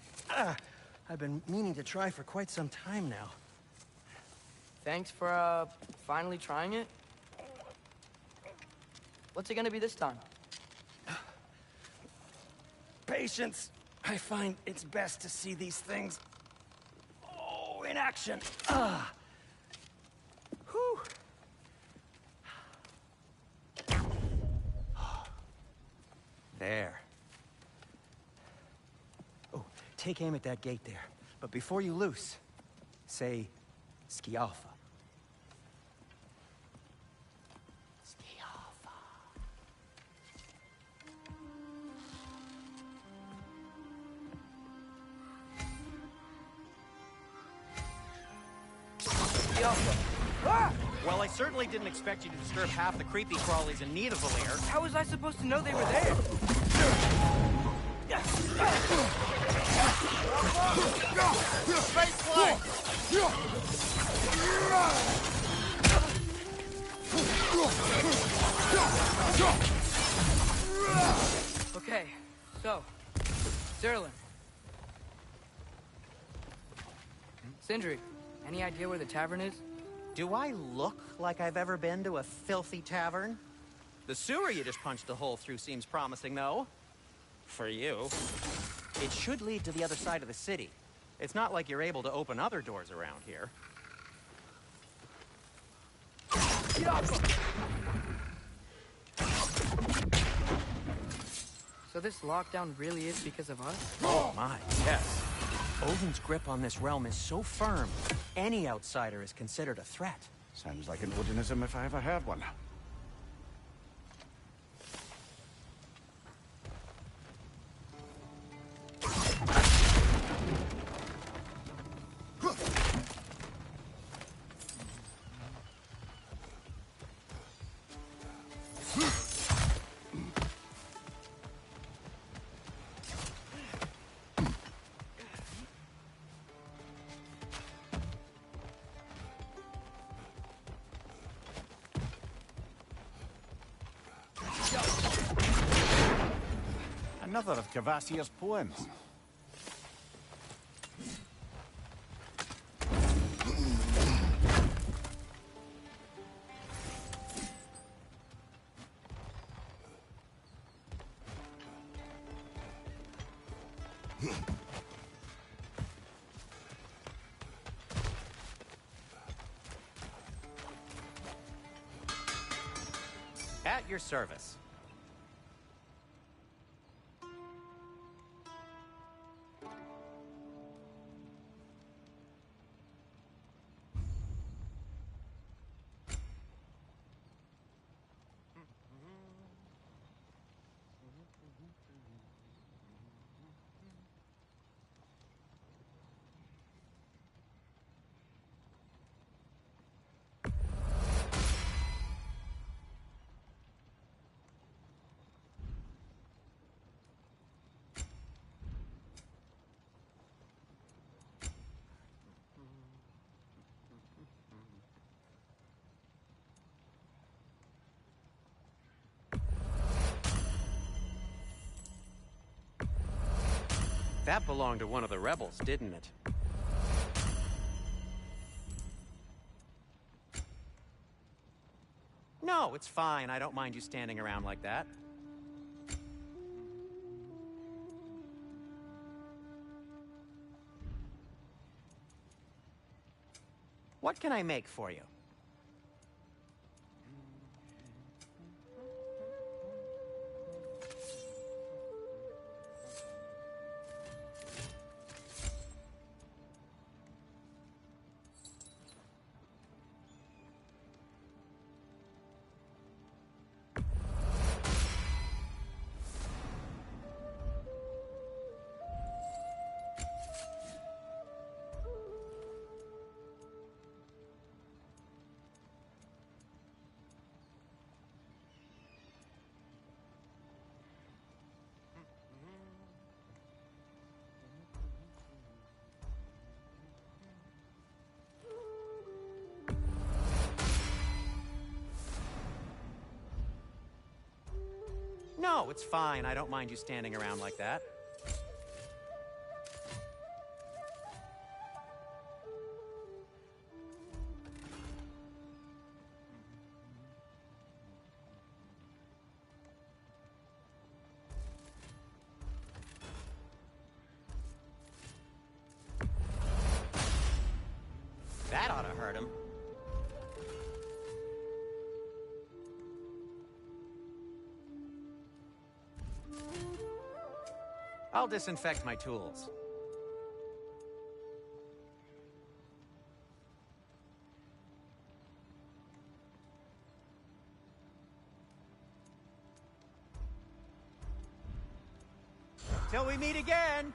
I've been meaning to try for quite some time now. Thanks for, finally trying it. What's it gonna be this time? Patience. I find it's best to see these things, in action. Whew. There. Oh, take aim at that gate there. But before you loose, say, Skialfa. Skialfa. Well, I certainly didn't expect you to disturb half the creepy crawlies in Nidavellir. How was I supposed to know they were there? Space flight! Okay, so, Zerlin. Sindri, any idea where the tavern is? Do I look like I've ever been to a filthy tavern? The sewer you just punched a hole through seems promising, though. For you. It should lead to the other side of the city. It's not like you're able to open other doors around here. So this lockdown really is because of us? Oh my, yes. Odin's grip on this realm is so firm, any outsider is considered a threat. Sounds like an Odinism if I ever heard one. Another of Kvasir's poems. At your service. That belonged to one of the rebels, didn't it? No, it's fine. I don't mind you standing around like that. What can I make for you? No, it's fine. I don't mind you standing around like that. That ought to hurt him. I'll disinfect my tools. Till we meet again!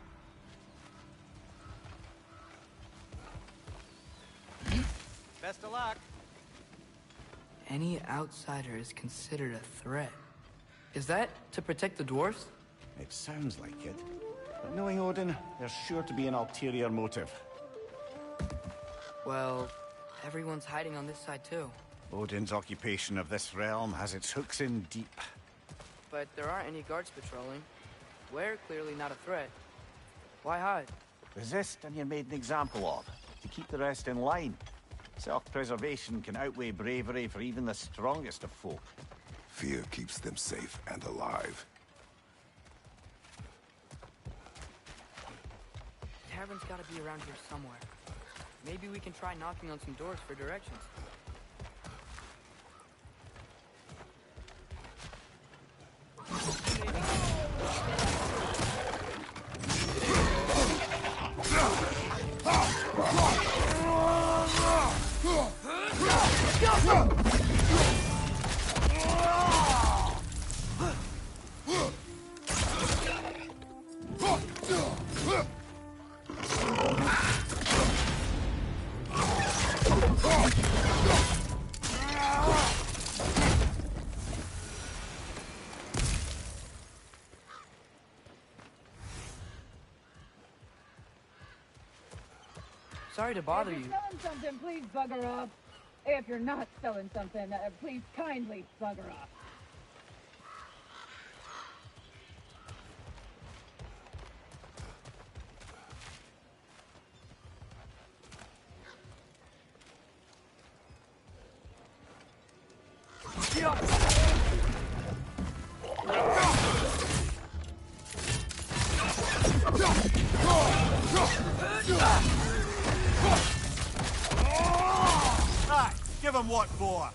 Best of luck. Any outsider is considered a threat. Is that to protect the dwarves? It sounds like it. But knowing Odin, there's sure to be an ulterior motive. Well, everyone's hiding on this side too. Odin's occupation of this realm has its hooks in deep. But there aren't any guards patrolling. We're clearly not a threat. Why hide? Resist and you're made an example of, to keep the rest in line. Self-preservation can outweigh bravery for even the strongest of folk. Fear keeps them safe and alive. The tavern's gotta be around here somewhere. Maybe we can try knocking on some doors for directions. Sorry to bother If you. you're selling something, please bugger off. If you're not selling something, please kindly bugger off. Right, give him what for.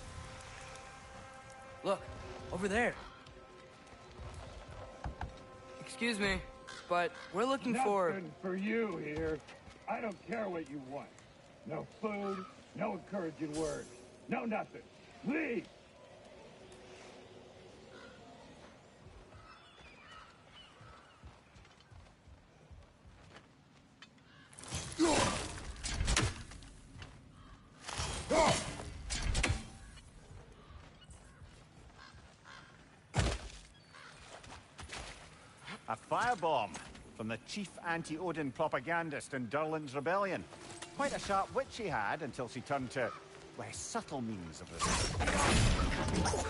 Look, over there. Excuse me, but we're looking for... Nothing for you here. I don't care what you want. No food, no encouraging words, no nothing. Leave! A firebomb from the chief anti-Odin propagandist in Durlin's rebellion. Quite a sharp wit she had until she turned to less subtle means of resistance.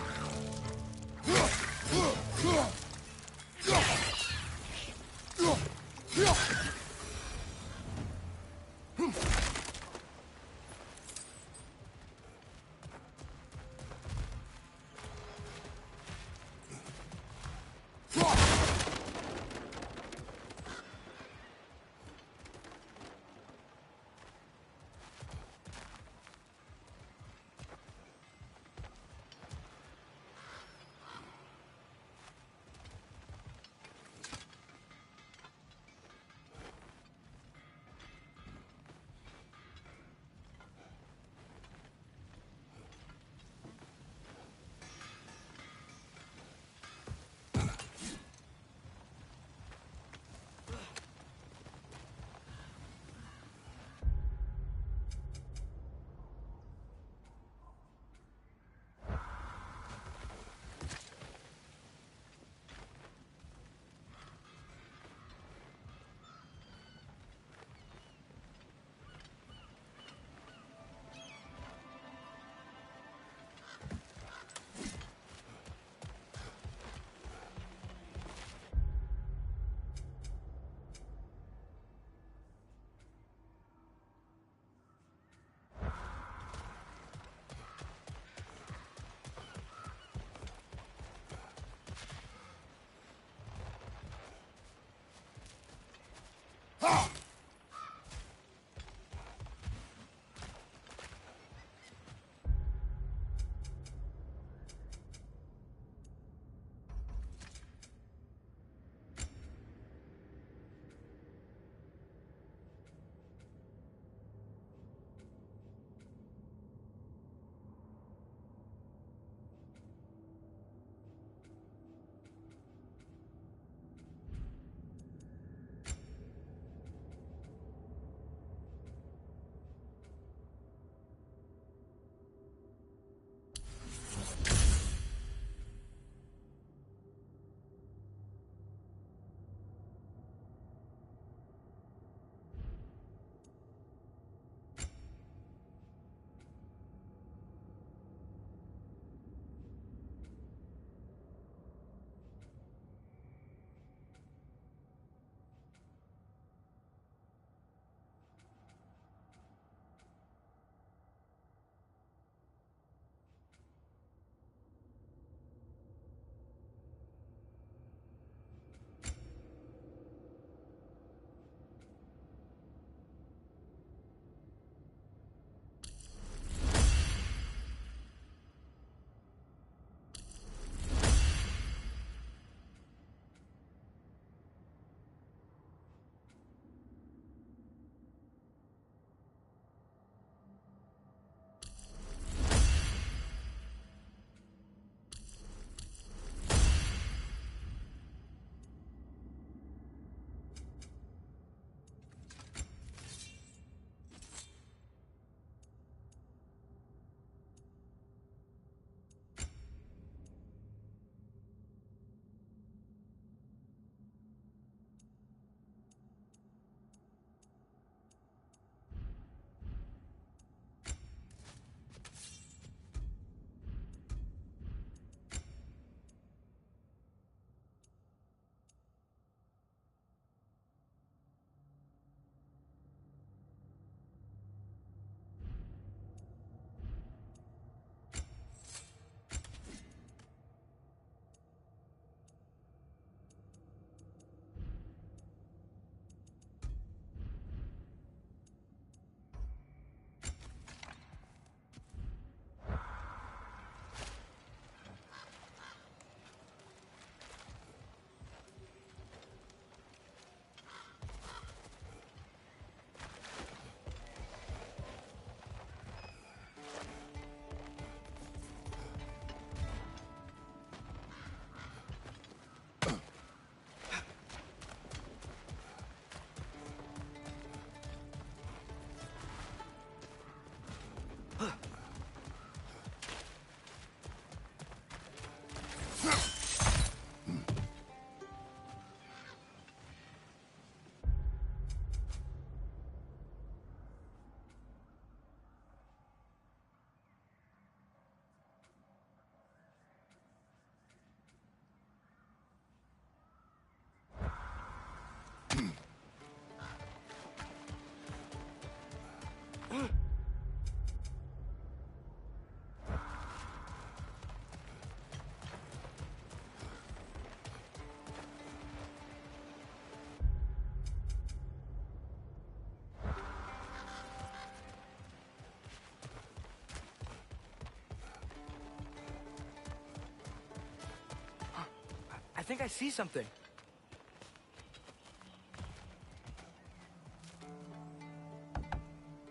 I think I see something.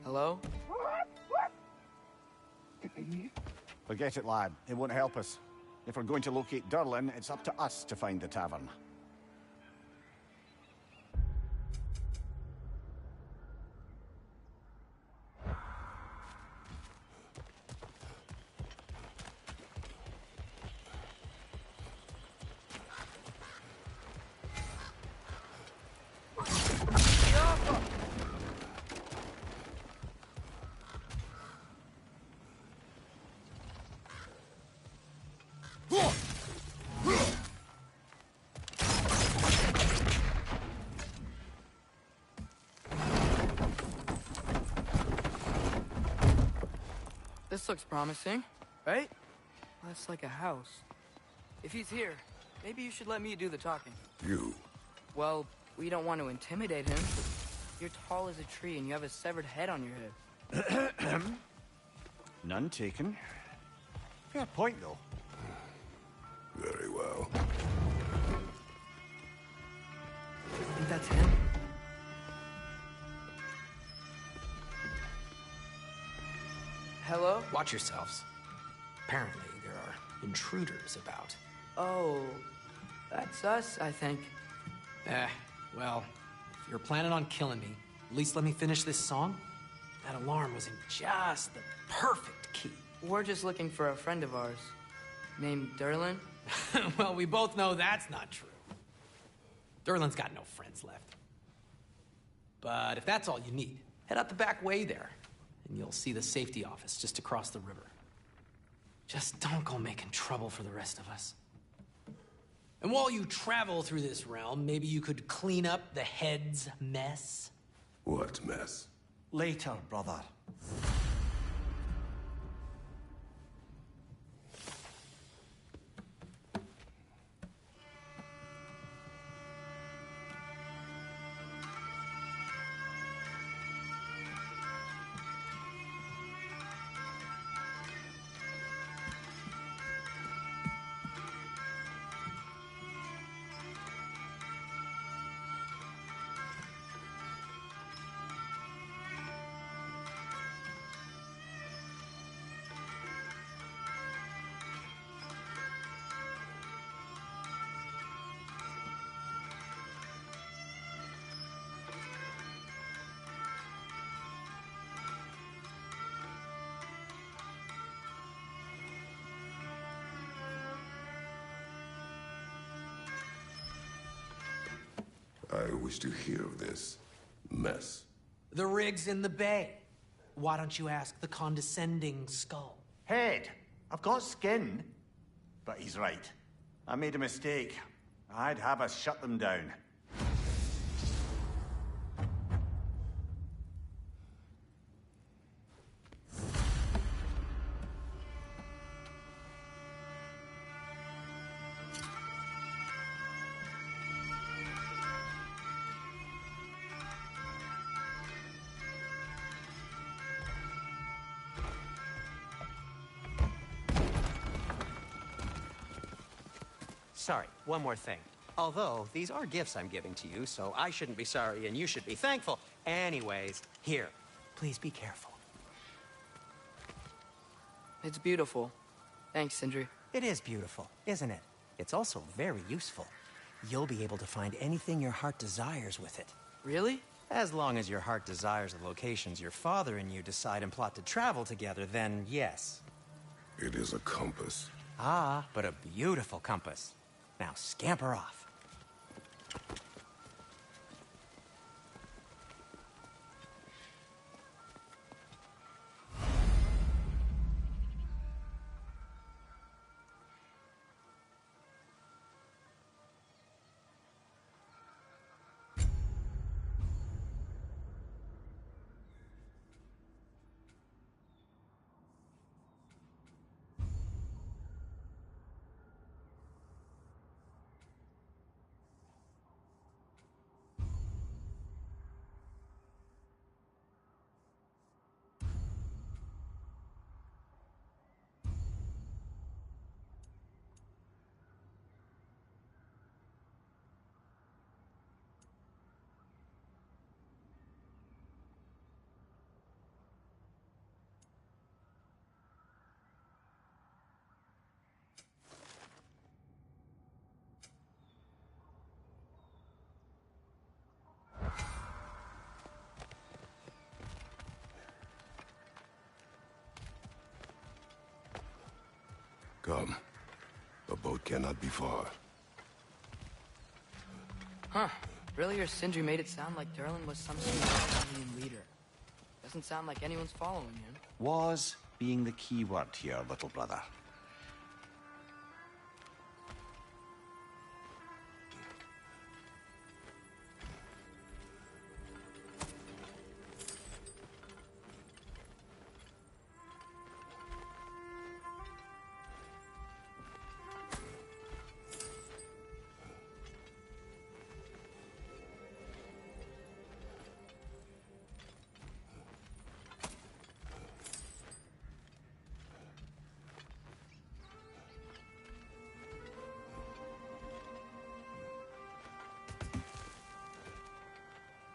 Hello? Forget it, lad. It won't help us. If we're going to locate Durlin, it's up to us to find the tavern. This looks promising, right? That's like a house. If he's here, maybe you should let me do the talking. You? Well, we don't want to intimidate him. You're tall as a tree and you have a severed head on your head. None taken. Fair point, though. Very well. Think that's him? Hello? Watch yourselves. Apparently, there are intruders about. Oh, that's us, I think. Well, if you're planning on killing me, at least let me finish this song. That alarm was in just the perfect key. We're just looking for a friend of ours, named Durlin. Well, we both know that's not true. Durlin's got no friends left. But if that's all you need, head out the back way there, and you'll see the safety office just across the river. Just don't go making trouble for the rest of us. And while you travel through this realm, maybe you could clean up the head's mess? What mess? Later, brother. I wish to hear of this mess. The rig's in the bay. Why don't you ask the condescending skull? Head, I've got skin. But he's right. I made a mistake. I'd have us shut them down. Sorry, one more thing. Although, these are gifts I'm giving to you, so I shouldn't be sorry and you should be thankful. Anyways, here, please be careful. It's beautiful. Thanks, Sindri. It is beautiful, isn't it? It's also very useful. You'll be able to find anything your heart desires with it. Really? As long as your heart desires the locations your father and you decide and plot to travel together, then yes. It is a compass. Ah, but a beautiful compass. Now scamper off. Come. A boat cannot be far. Huh. Earlier, Sindri made it sound like Durlin was some sort of alien leader. Doesn't sound like anyone's following him. Was being the key word here, little brother.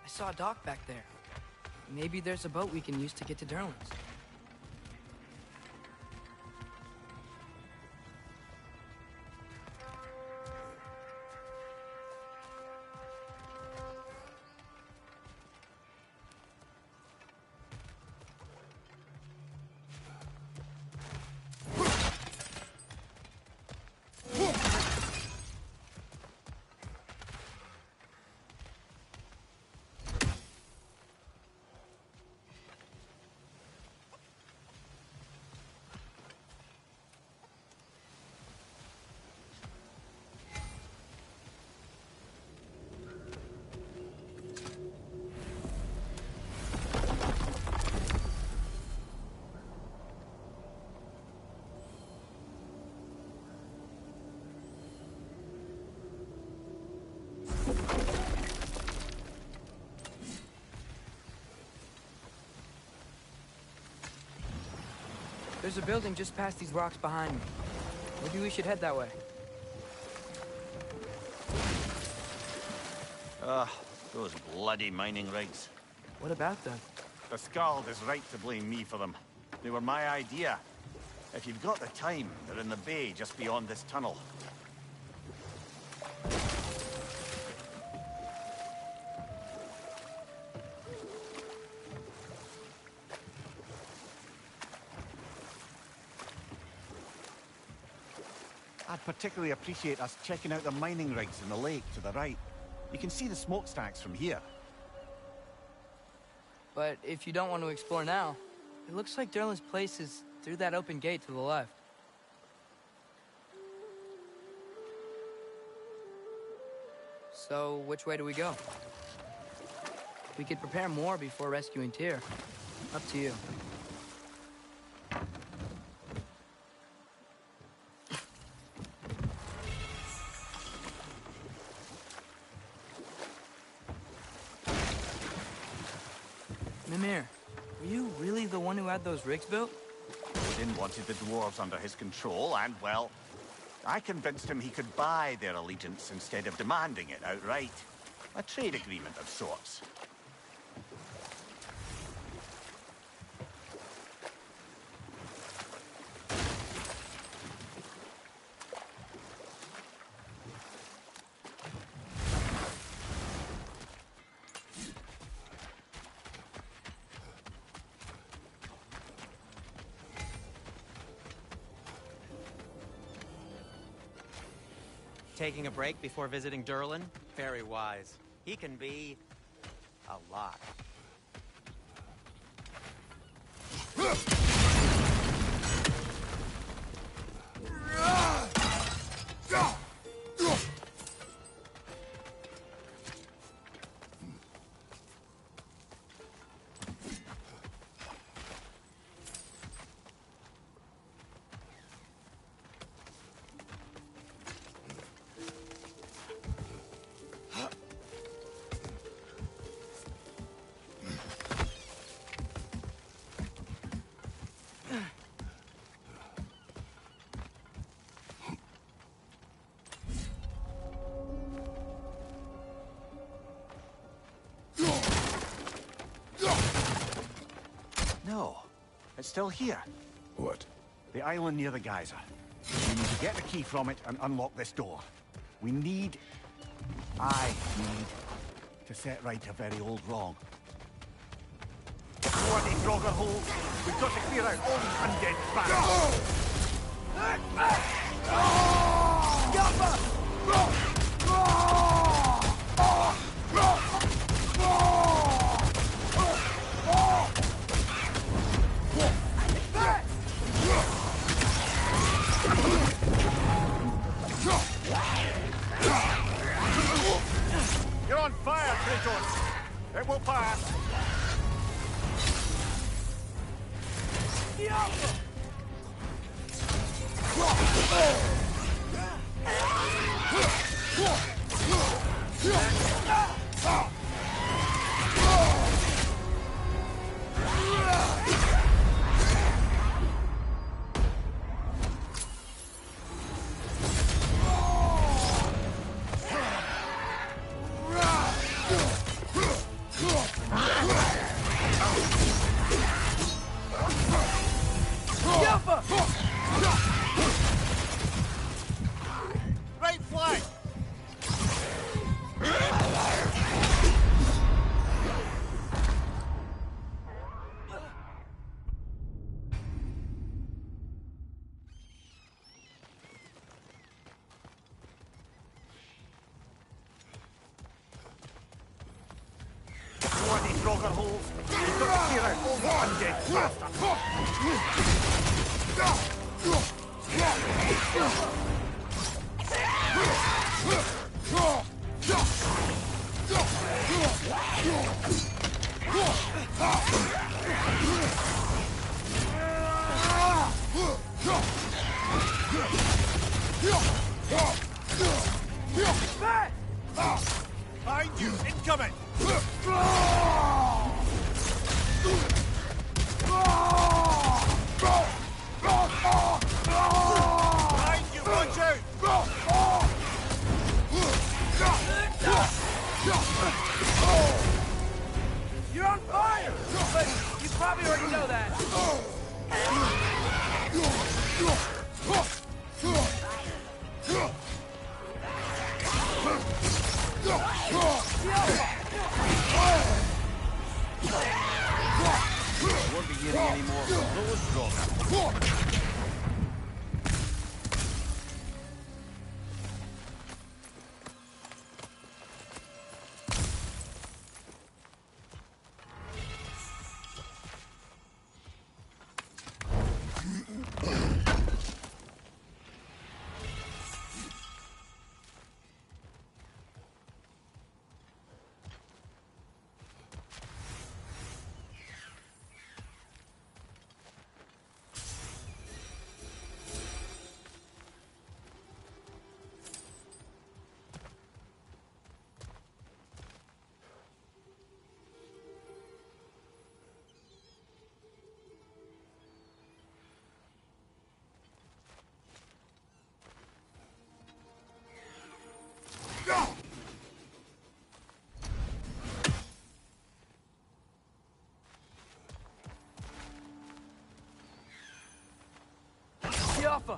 I saw a dock back there. Maybe there's a boat we can use to get to Durlin's. There's a building just past these rocks behind me. Maybe we should head that way. Those bloody mining rigs. What about them? The Skald is right to blame me for them. They were my idea. If you've got the time, they're in the bay just beyond this tunnel. I'd particularly appreciate us checking out the mining rigs in the lake to the right. You can see the smokestacks from here. But if you don't want to explore now, it looks like Durlin's place is through that open gate to the left. So, which way do we go? We could prepare more before rescuing Tyr. Up to you. Mimir, were you really the one who had those rigs built? Odin wanted the dwarves under his control, and, well, I convinced him he could buy their allegiance instead of demanding it outright. A trade agreement of sorts. Taking a break before visiting Durlin? Very wise. He can be a lot. No, it's still here. What? The island near the geyser. We need to get the key from it and unlock this door. I need to set right a very old wrong. Bloody Grogger holes! We've got to clear out all these undead bastards! You're on fire, Kratos! It will pass! Right flank! Bloody frogger holes! You've got to clear out all the undead bastards! Behind you! Incoming! Behind you! Watch out! You're on fire! But you probably already know that. Won't be getting any more from those froggers. Alpha!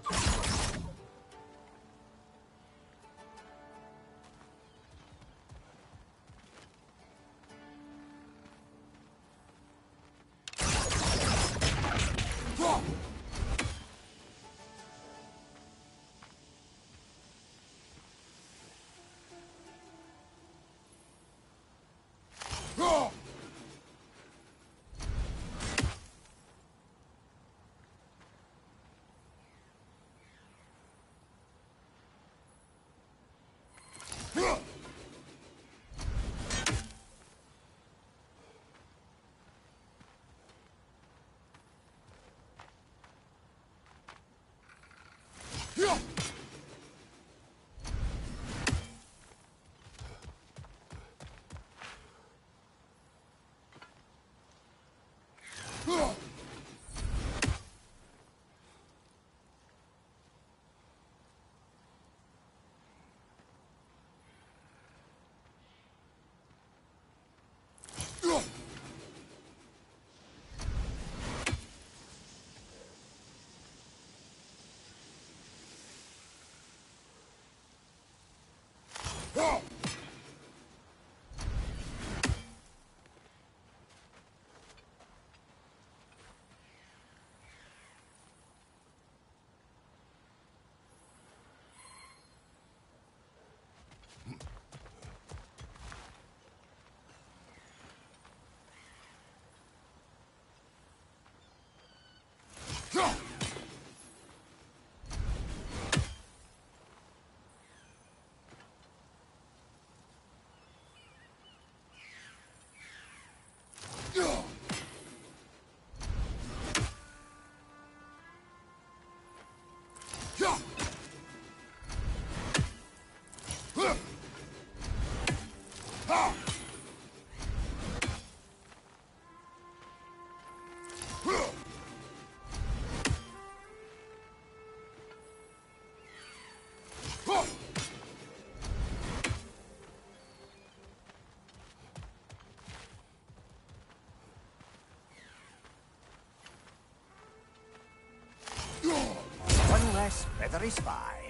this feathery spy.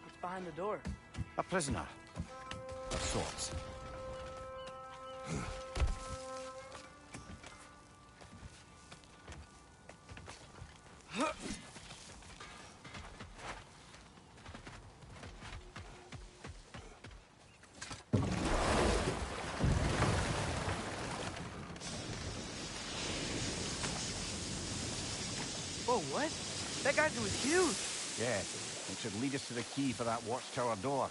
What's behind the door? A prisoner. Of sorts. Whoa, what? That guy was huge. Yes, it should lead us to the key for that watchtower door.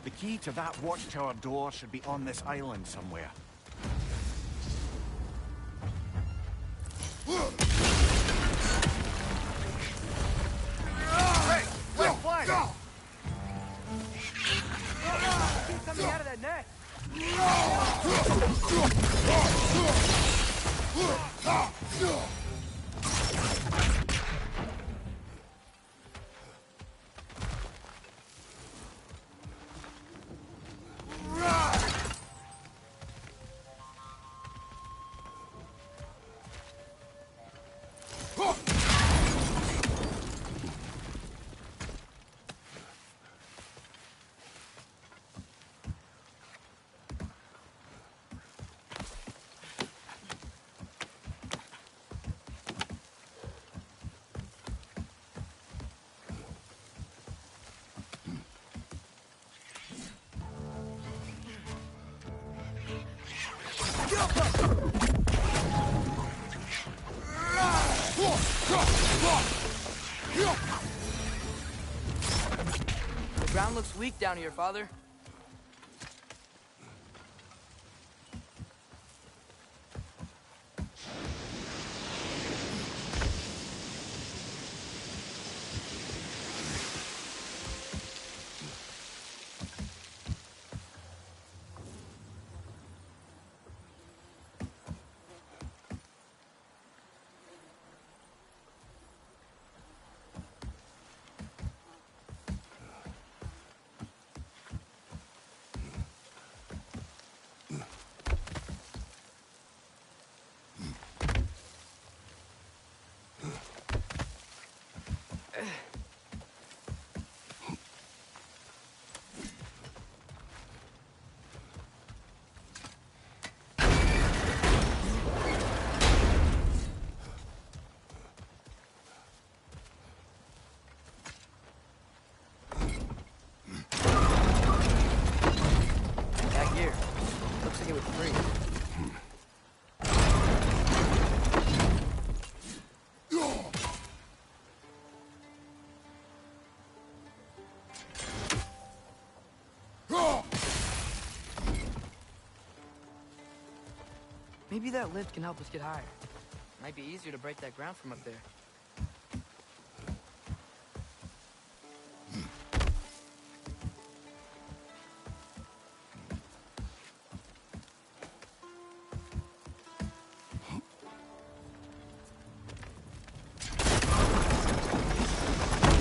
The key to that watchtower door should be on this island somewhere. Hey, we're flying! Keep coming out of that net. The ground looks weak down here, Father. That gear. Looks like it was free. Maybe that lift can help us get higher. Might be easier to break that ground from up there.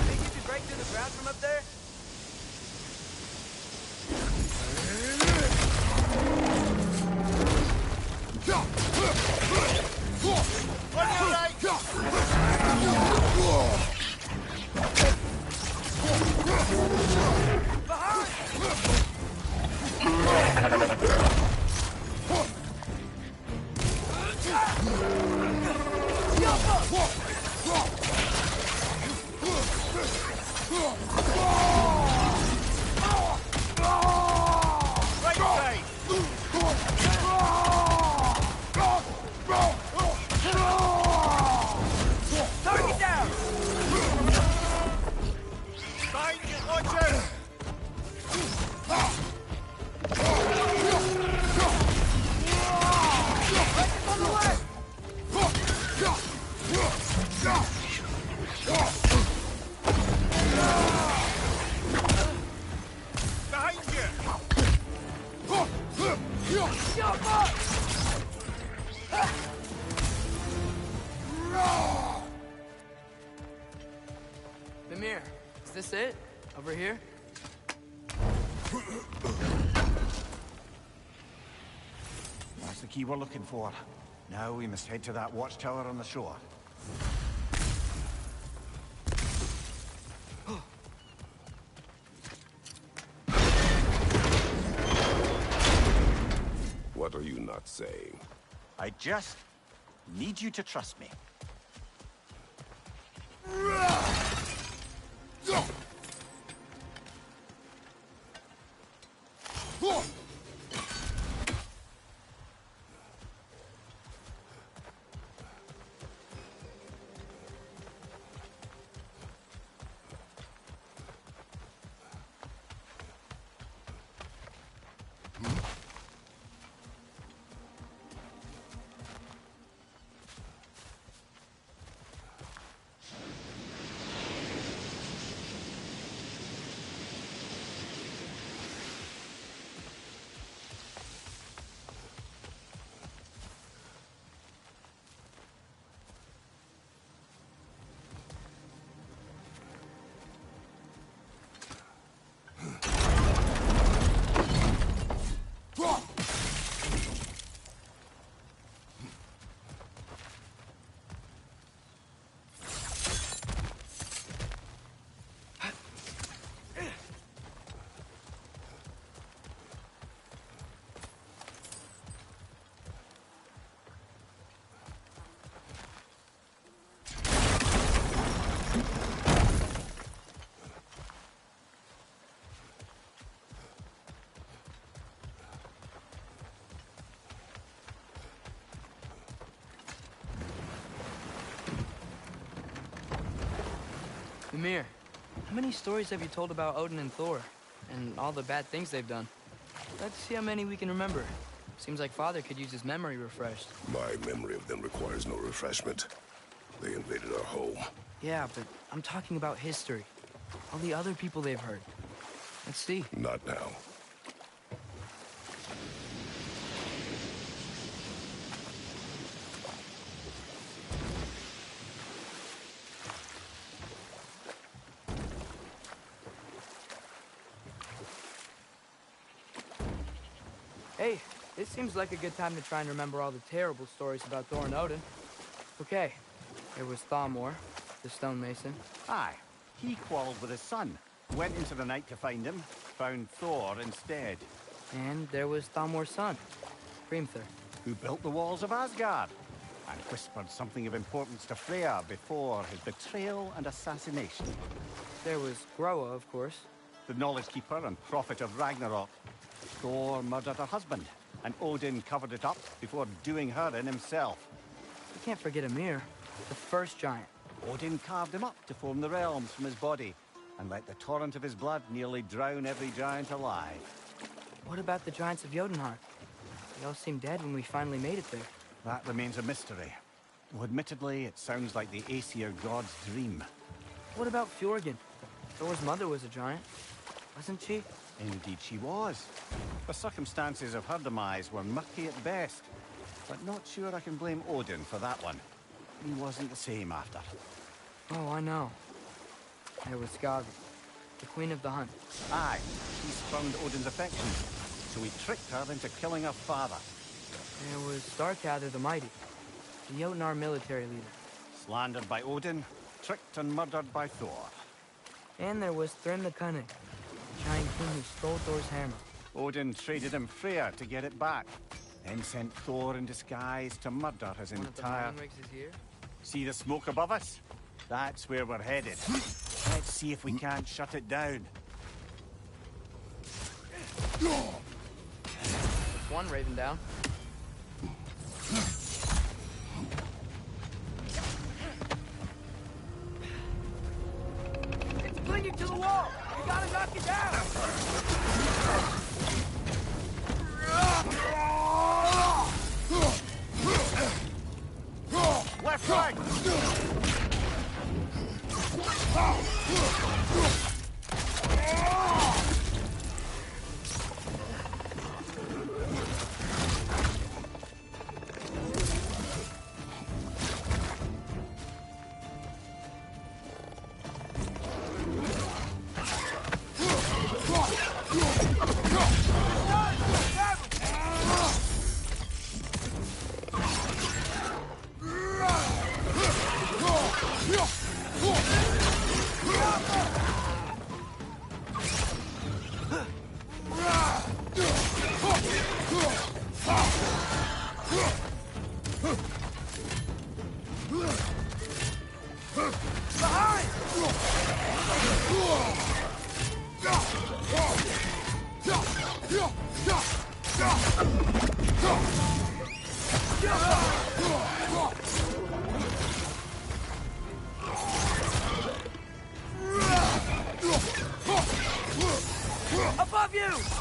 Think you could break through the ground from up there? Target down! Mimir, is this it? Over here? That's the key we're looking for. Now we must head to that watchtower on the shore. What are you not saying? I just need you to trust me. Mimir, how many stories have you told about Odin and Thor? And all the bad things they've done? Let's see how many we can remember. Seems like Father could use his memory refreshed. My memory of them requires no refreshment. They invaded our home. Yeah, but I'm talking about history. All the other people they've heard. Let's see. Not now. Hey, this seems like a good time to try and remember all the terrible stories about Thor and Odin. Okay, there was Thamor, the stonemason. Aye, he quarreled with his son. Went into the night to find him, found Thor instead. And there was Thamor's son, Hrimthur. Who built the walls of Asgard, and whispered something of importance to Freya before his betrayal and assassination. There was Groa, of course. The knowledge keeper and prophet of Ragnarok. Thor murdered her husband, and Odin covered it up before doing her in himself. You can't forget Ymir, the first giant. Odin carved him up to form the realms from his body, and let the torrent of his blood nearly drown every giant alive. What about the giants of Jotunheim? They all seemed dead when we finally made it there. That remains a mystery. Though admittedly, it sounds like the Aesir god's dream. What about Fjorgyn? Thor's mother was a giant, wasn't she? Indeed she was. The circumstances of her demise were murky at best, but not sure I can blame Odin for that one. He wasn't the same after. Oh, I know. There was Skavi, the queen of the hunt. Aye, she spurned Odin's affection, so he tricked her into killing her father. There was Starkather the Mighty, the Jotnar military leader. Slandered by Odin, tricked and murdered by Thor. And there was Thrym the Cunning, the giant king who stole Thor's hammer. Odin traded him Freya to get it back, then sent Thor in disguise to murder his One of the entire... mining rigs is here? See the smoke above us? That's where we're headed. Let's see if we can't shut it down. There's one raven down. It's clinging to the wall! You gotta knock it down! Left, right! Above you!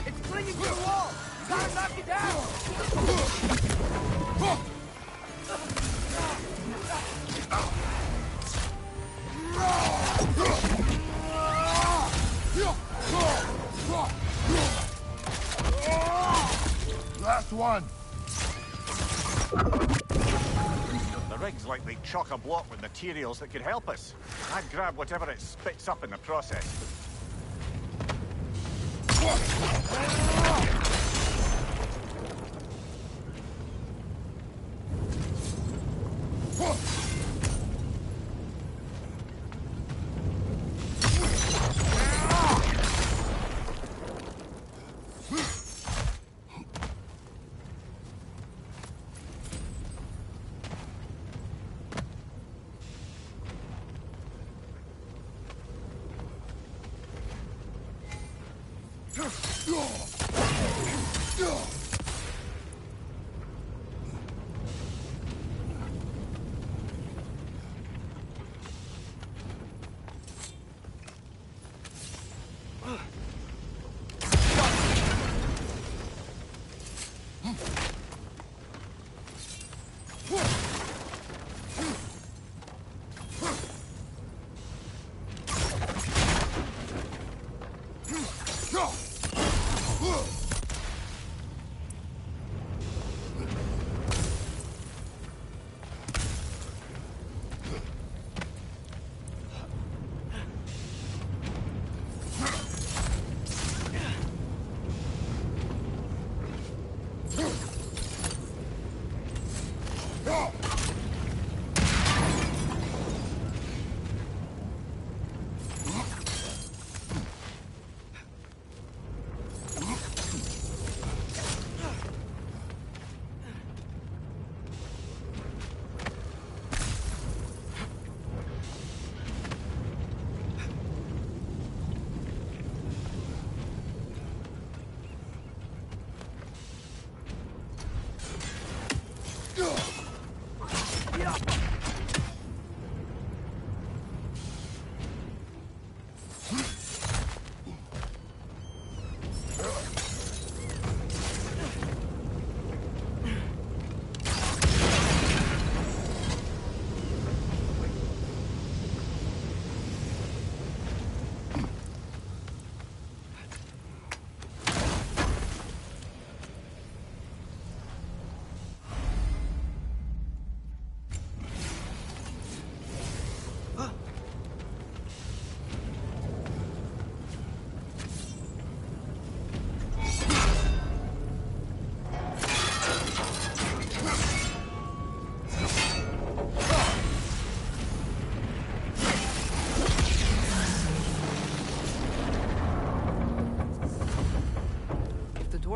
It's clinging to the wall! You gotta knock it down! Last one. The rig's likely chock-a-block with materials that could help us. I'd grab whatever it spits up in the process.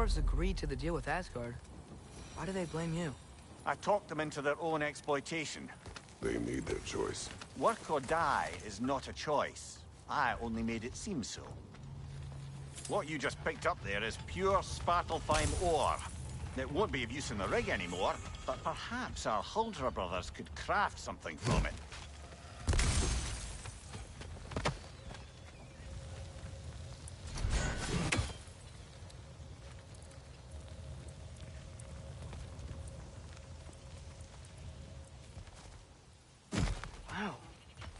dwarves agreed to the deal with Asgard, why do they blame you? I talked them into their own exploitation. They made their choice. Work or die is not a choice. I only made it seem so. What you just picked up there is pure Svartalfheim ore. It won't be of use in the rig anymore, but perhaps our Huldra brothers could craft something from it. Wow,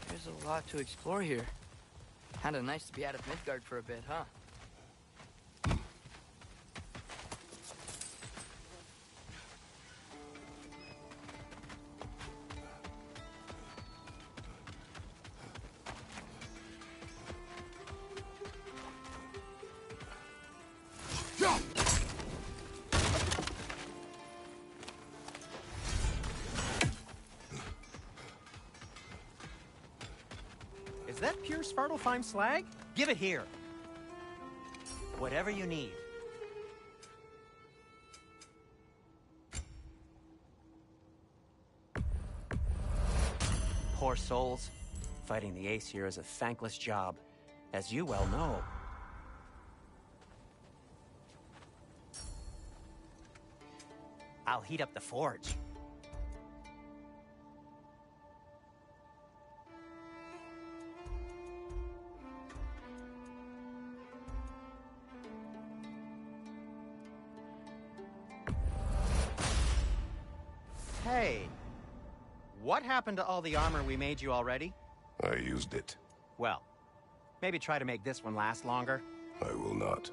there's a lot to explore here. Kinda nice to be out of Midgard for a bit, huh? Is that pure Svartalfheim slag? Give it here. Whatever you need. Poor souls. Fighting the Aesir is a thankless job, as you well know. I'll heat up the forge. Hey, what happened to all the armor we made you already? I used it. Well, maybe try to make this one last longer. I will not.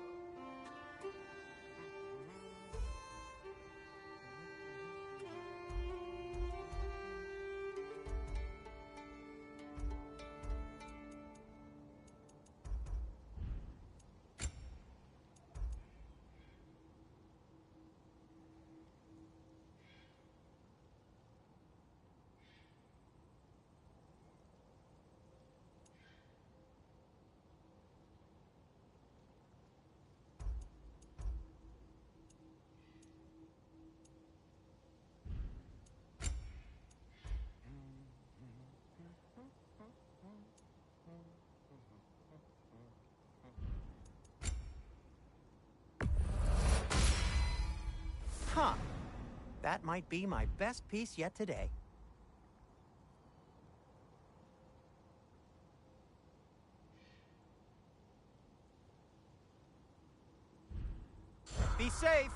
Huh. That might be my best piece yet today. Be safe!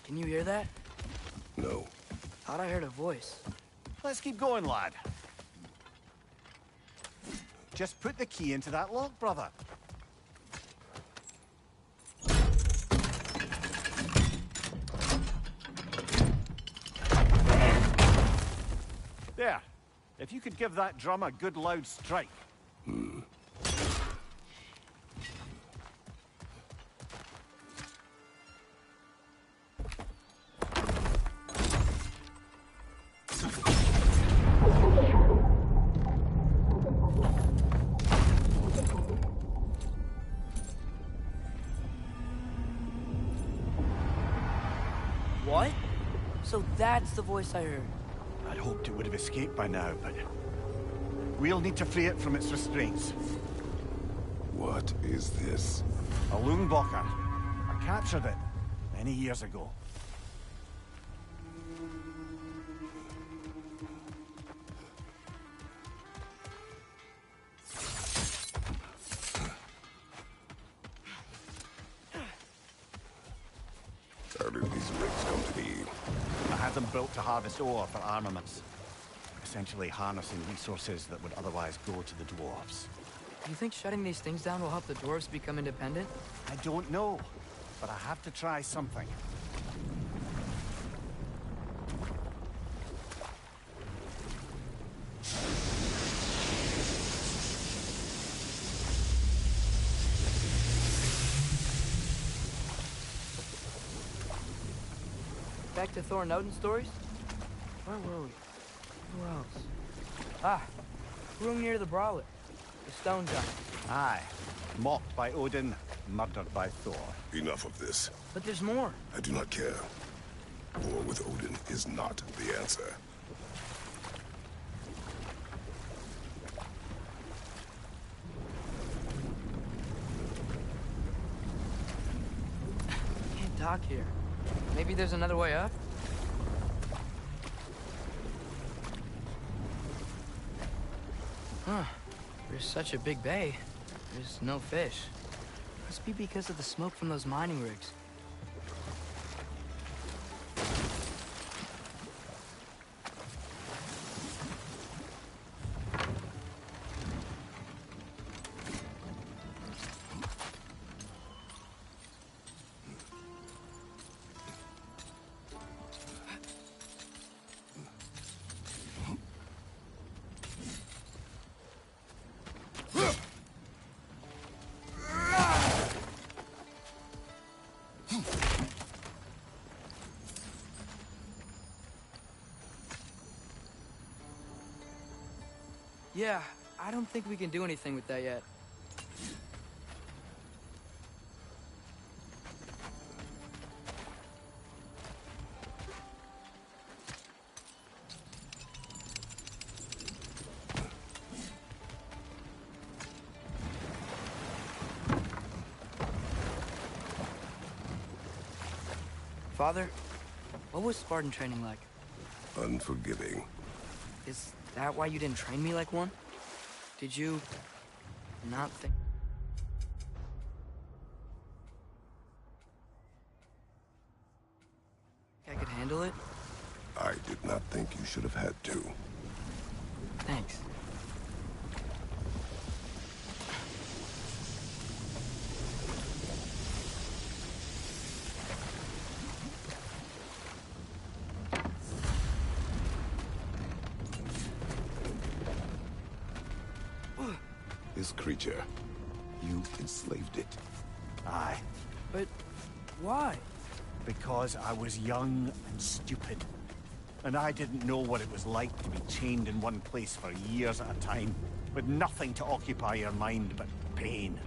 Can you hear that? No. Thought I heard a voice. Let's keep going, lad. Just put the key into that lock, brother. There. If you could give that drum a good loud strike. What? So that's the voice I heard. I'd hoped it would have escaped by now, but we'll need to free it from its restraints. What is this? A Lungbocker. I captured it many years ago. How did these rigs come to be? I had them built to harvest ore for armaments. Essentially harnessing resources that would otherwise go to the dwarves. You think shutting these things down will help the dwarves become independent? I don't know, but I have to try something. Back to Thor and Odin stories? Where were we? Who else? Ah, room near the Brawler. The stone giant. Aye. Mocked by Odin, murdered by Thor. Enough of this. But there's more. I do not care. War with Odin is not the answer. Can't dock here. Maybe there's another way up? Huh. There's such a big bay. There's no fish. Must be because of the smoke from those mining rigs. Yeah, I don't think we can do anything with that yet. Father, what was Spartan training like? Unforgiving. Is that why you didn't train me like one? Did you not think I could handle it? I did not think you should have had to. Thanks. This creature, you enslaved it. Aye. But why? Because I was young and stupid. And I didn't know what it was like to be chained in one place for years at a time, with nothing to occupy your mind but pain.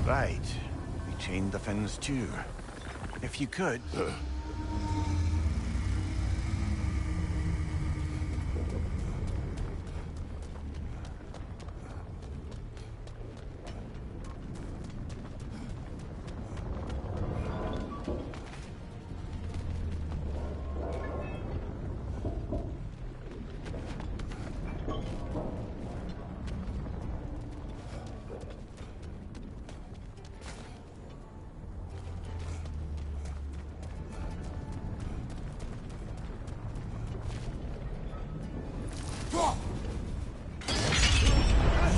Right. We chained the fins too. If you could...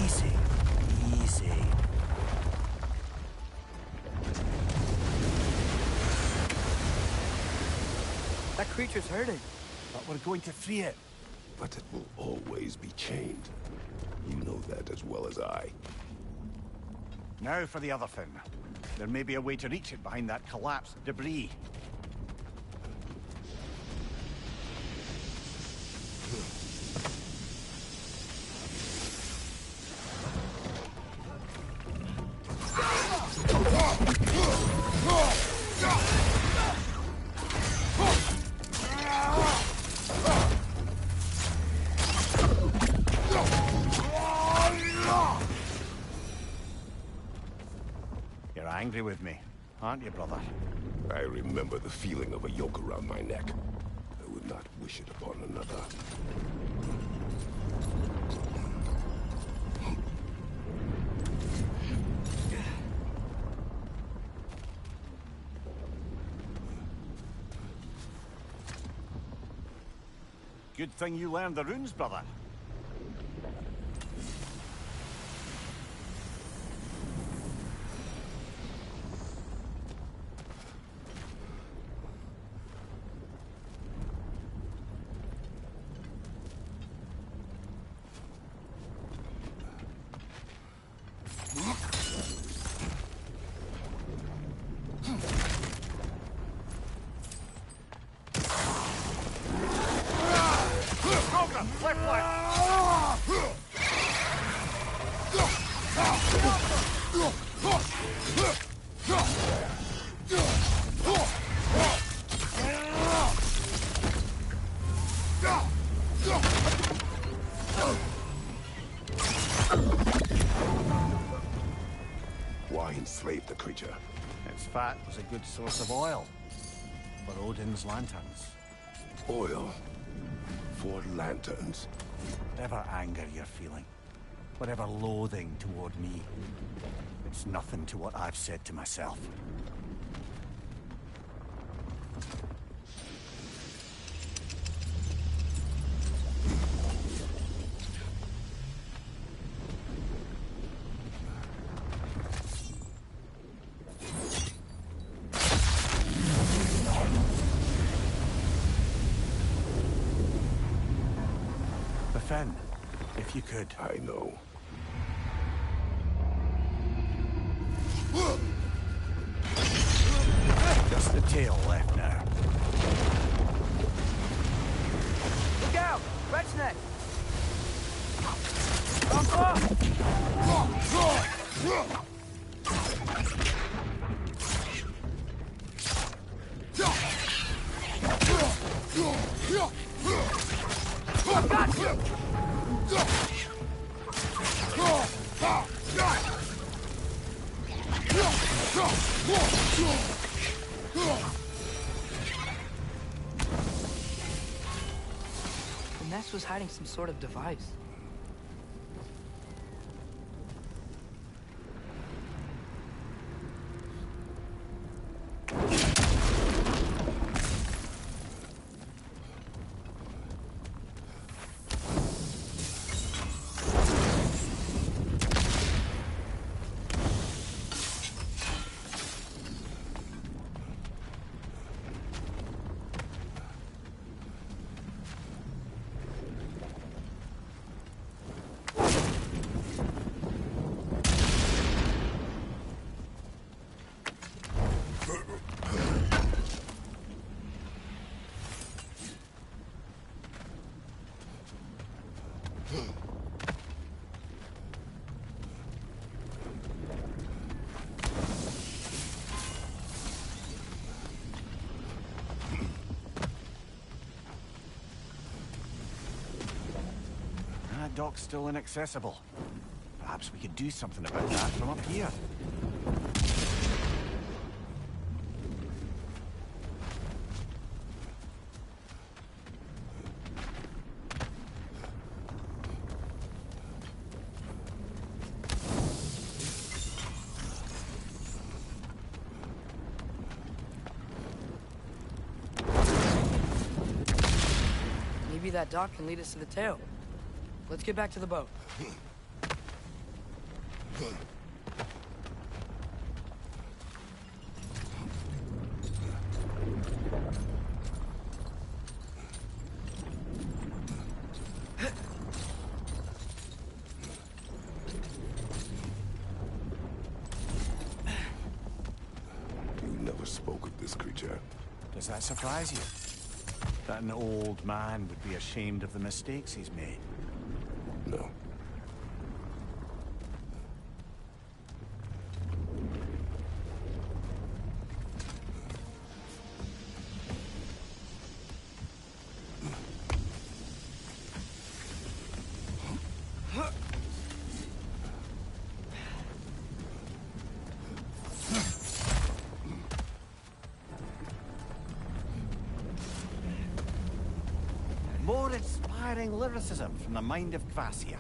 Easy. Easy. That creature's hurting. But we're going to free it. But it will always be chained. You know that as well as I. Now for the other fin. There may be a way to reach it behind that collapsed debris. You're angry with me, aren't you, brother? I remember the feeling of a yoke around my neck. I would not wish it upon another. Good thing you learned the runes, brother. Its fat was a good source of oil for Odin's lanterns. Oil for lanterns. Whatever anger you're feeling, whatever loathing toward me, it's nothing to what I've said to myself. Finn, if you could. I know. Just the tail left now. Look out! Red's neck! Come I got you! The nest was hiding some sort of device. That dock's still inaccessible. Perhaps we could do something about that from up here. Maybe that dock can lead us to the tail. Let's get back to the boat. You never spoke of this creature. Does that surprise you? That an old man would be ashamed of the mistakes he's made? No. More inspiring lyricism from the mind of Kvasir.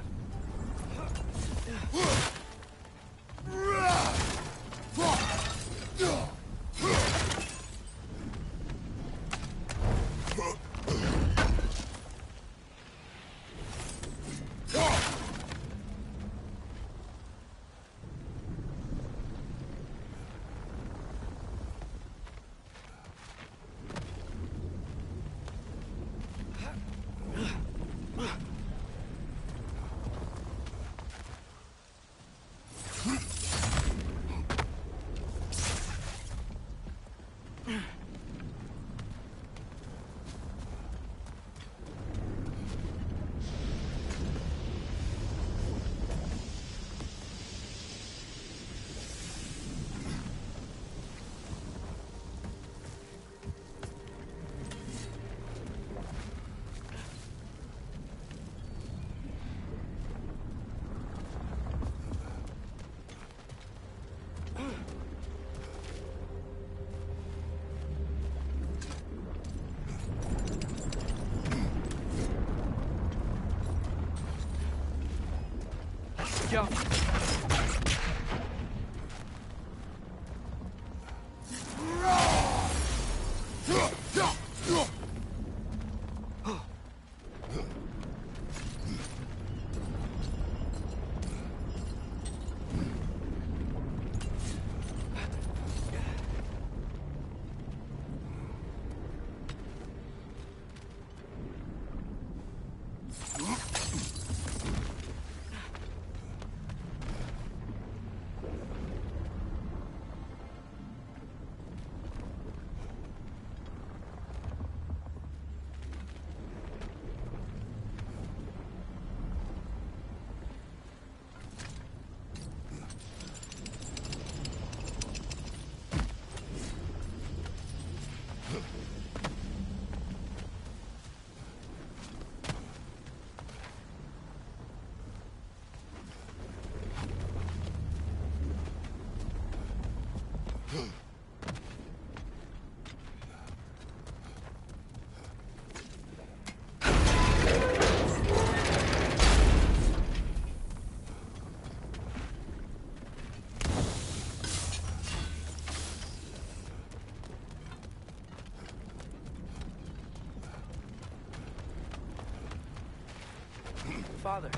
Father,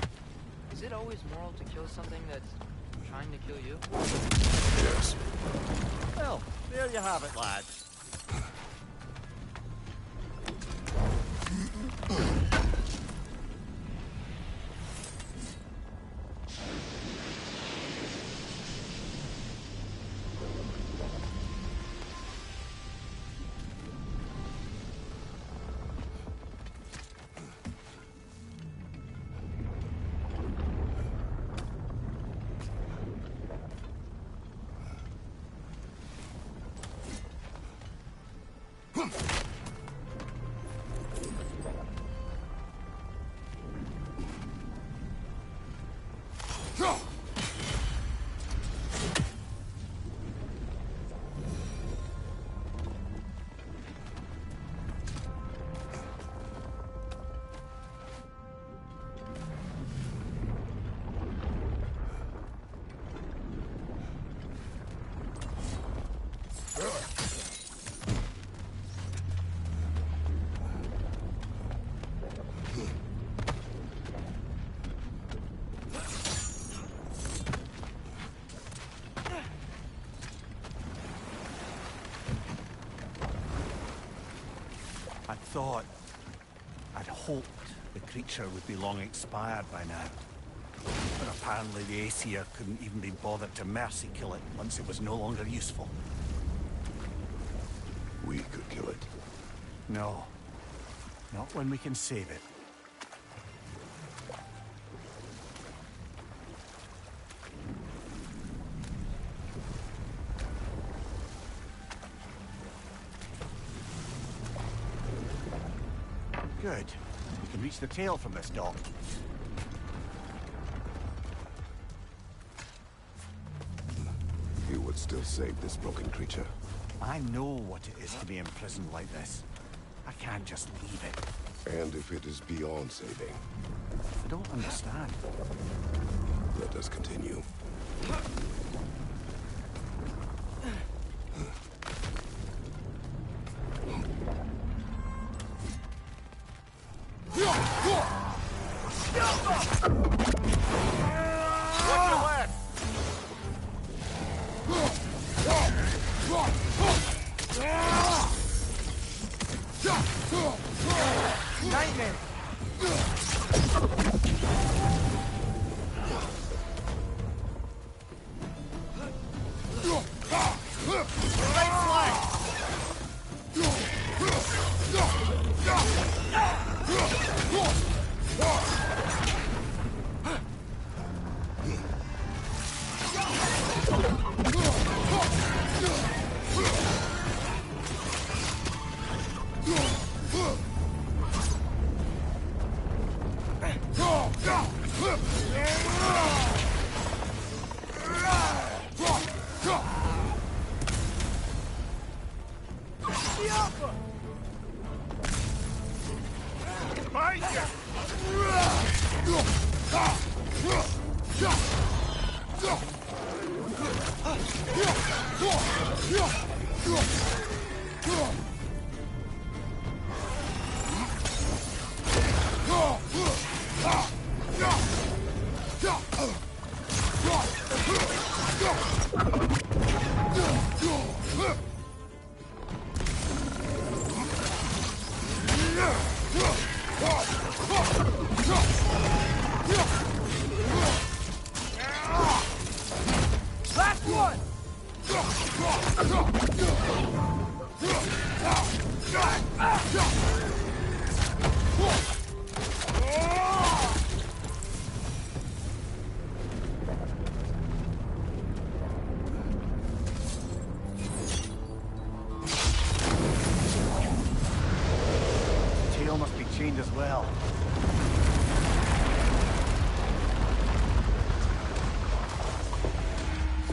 is it always moral to kill something that's trying to kill you? Yes. Well, there you have it, lads. I'd hoped the creature would be long expired by now. But apparently the Aesir couldn't even be bothered to mercy kill it once it was no longer useful. We could kill it. No. Not when we can save it. Good. We can reach the tail from this dock. You would still save this broken creature. I know what it is to be imprisoned like this. I can't just leave it. And if it is beyond saving, I don't understand. let us continue. Behind you! Tail must be chained as well.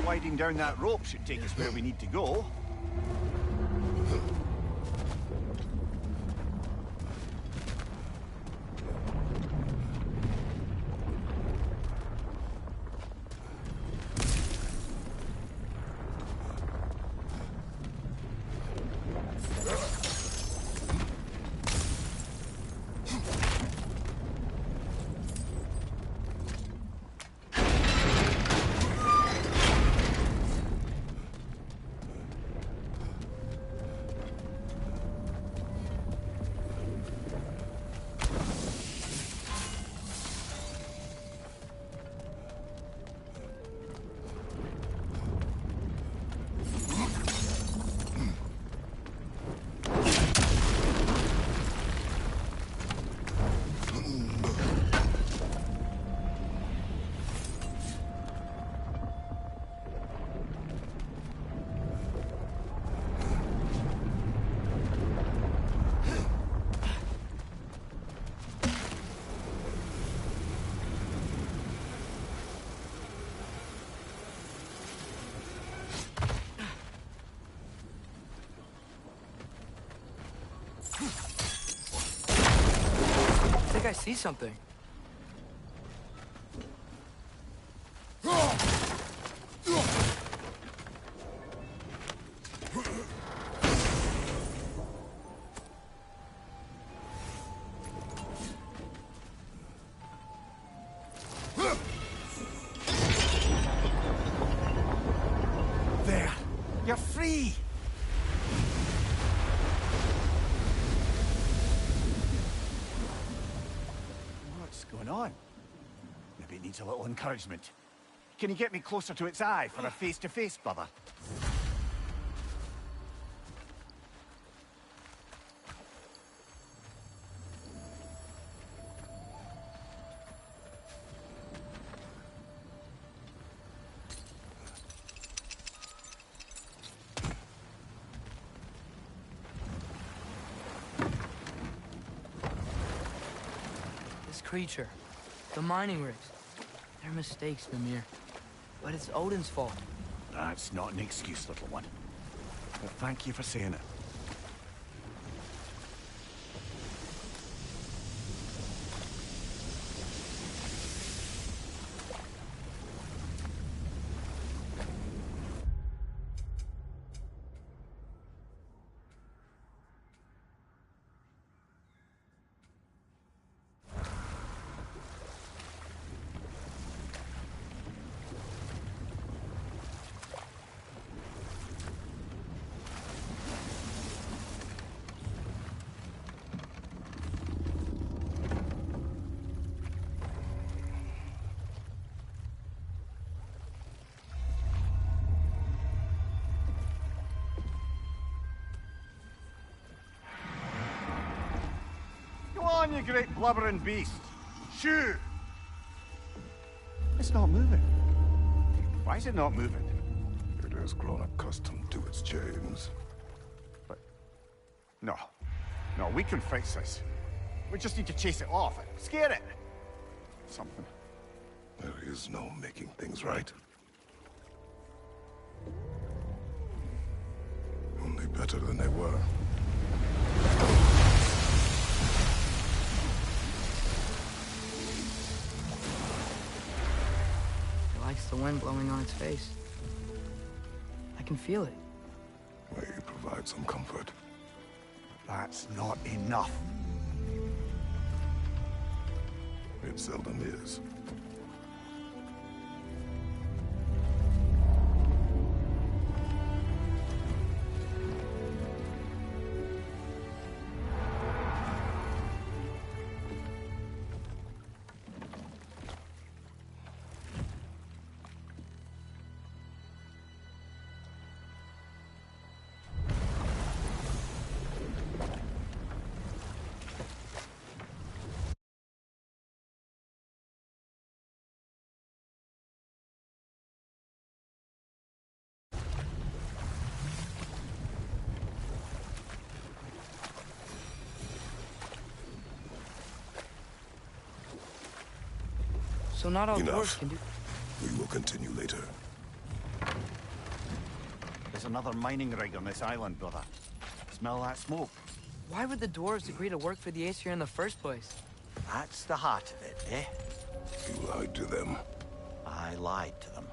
Sliding down that rope should take us where we need to go. I think I see something. There! You're free! What's going on? Maybe it needs a little encouragement. Can you get me closer to its eye for a face-to-face, brother? This creature, the mining rigs, they're mistakes, Mimir. But it's Odin's fault. That's not an excuse, little one. But thank you for saying it. Go on, you great blubbering beast. Shoo! It's not moving. Why is it not moving? It has grown accustomed to its chains. But... No. No, we can fix this. We just need to chase it off and scare it. Something. There is no making things right. Only better than they were. He likes the wind blowing on its face. I can feel it. May provide some comfort. That's not enough. It seldom is. So not all Enough. dwarves can do... We will continue later. There's another mining rig on this island, brother. Smell that smoke? Why would the dwarves agree to work for the Aesir in the first place? That's the heart of it, eh? You lied to them. I lied to them.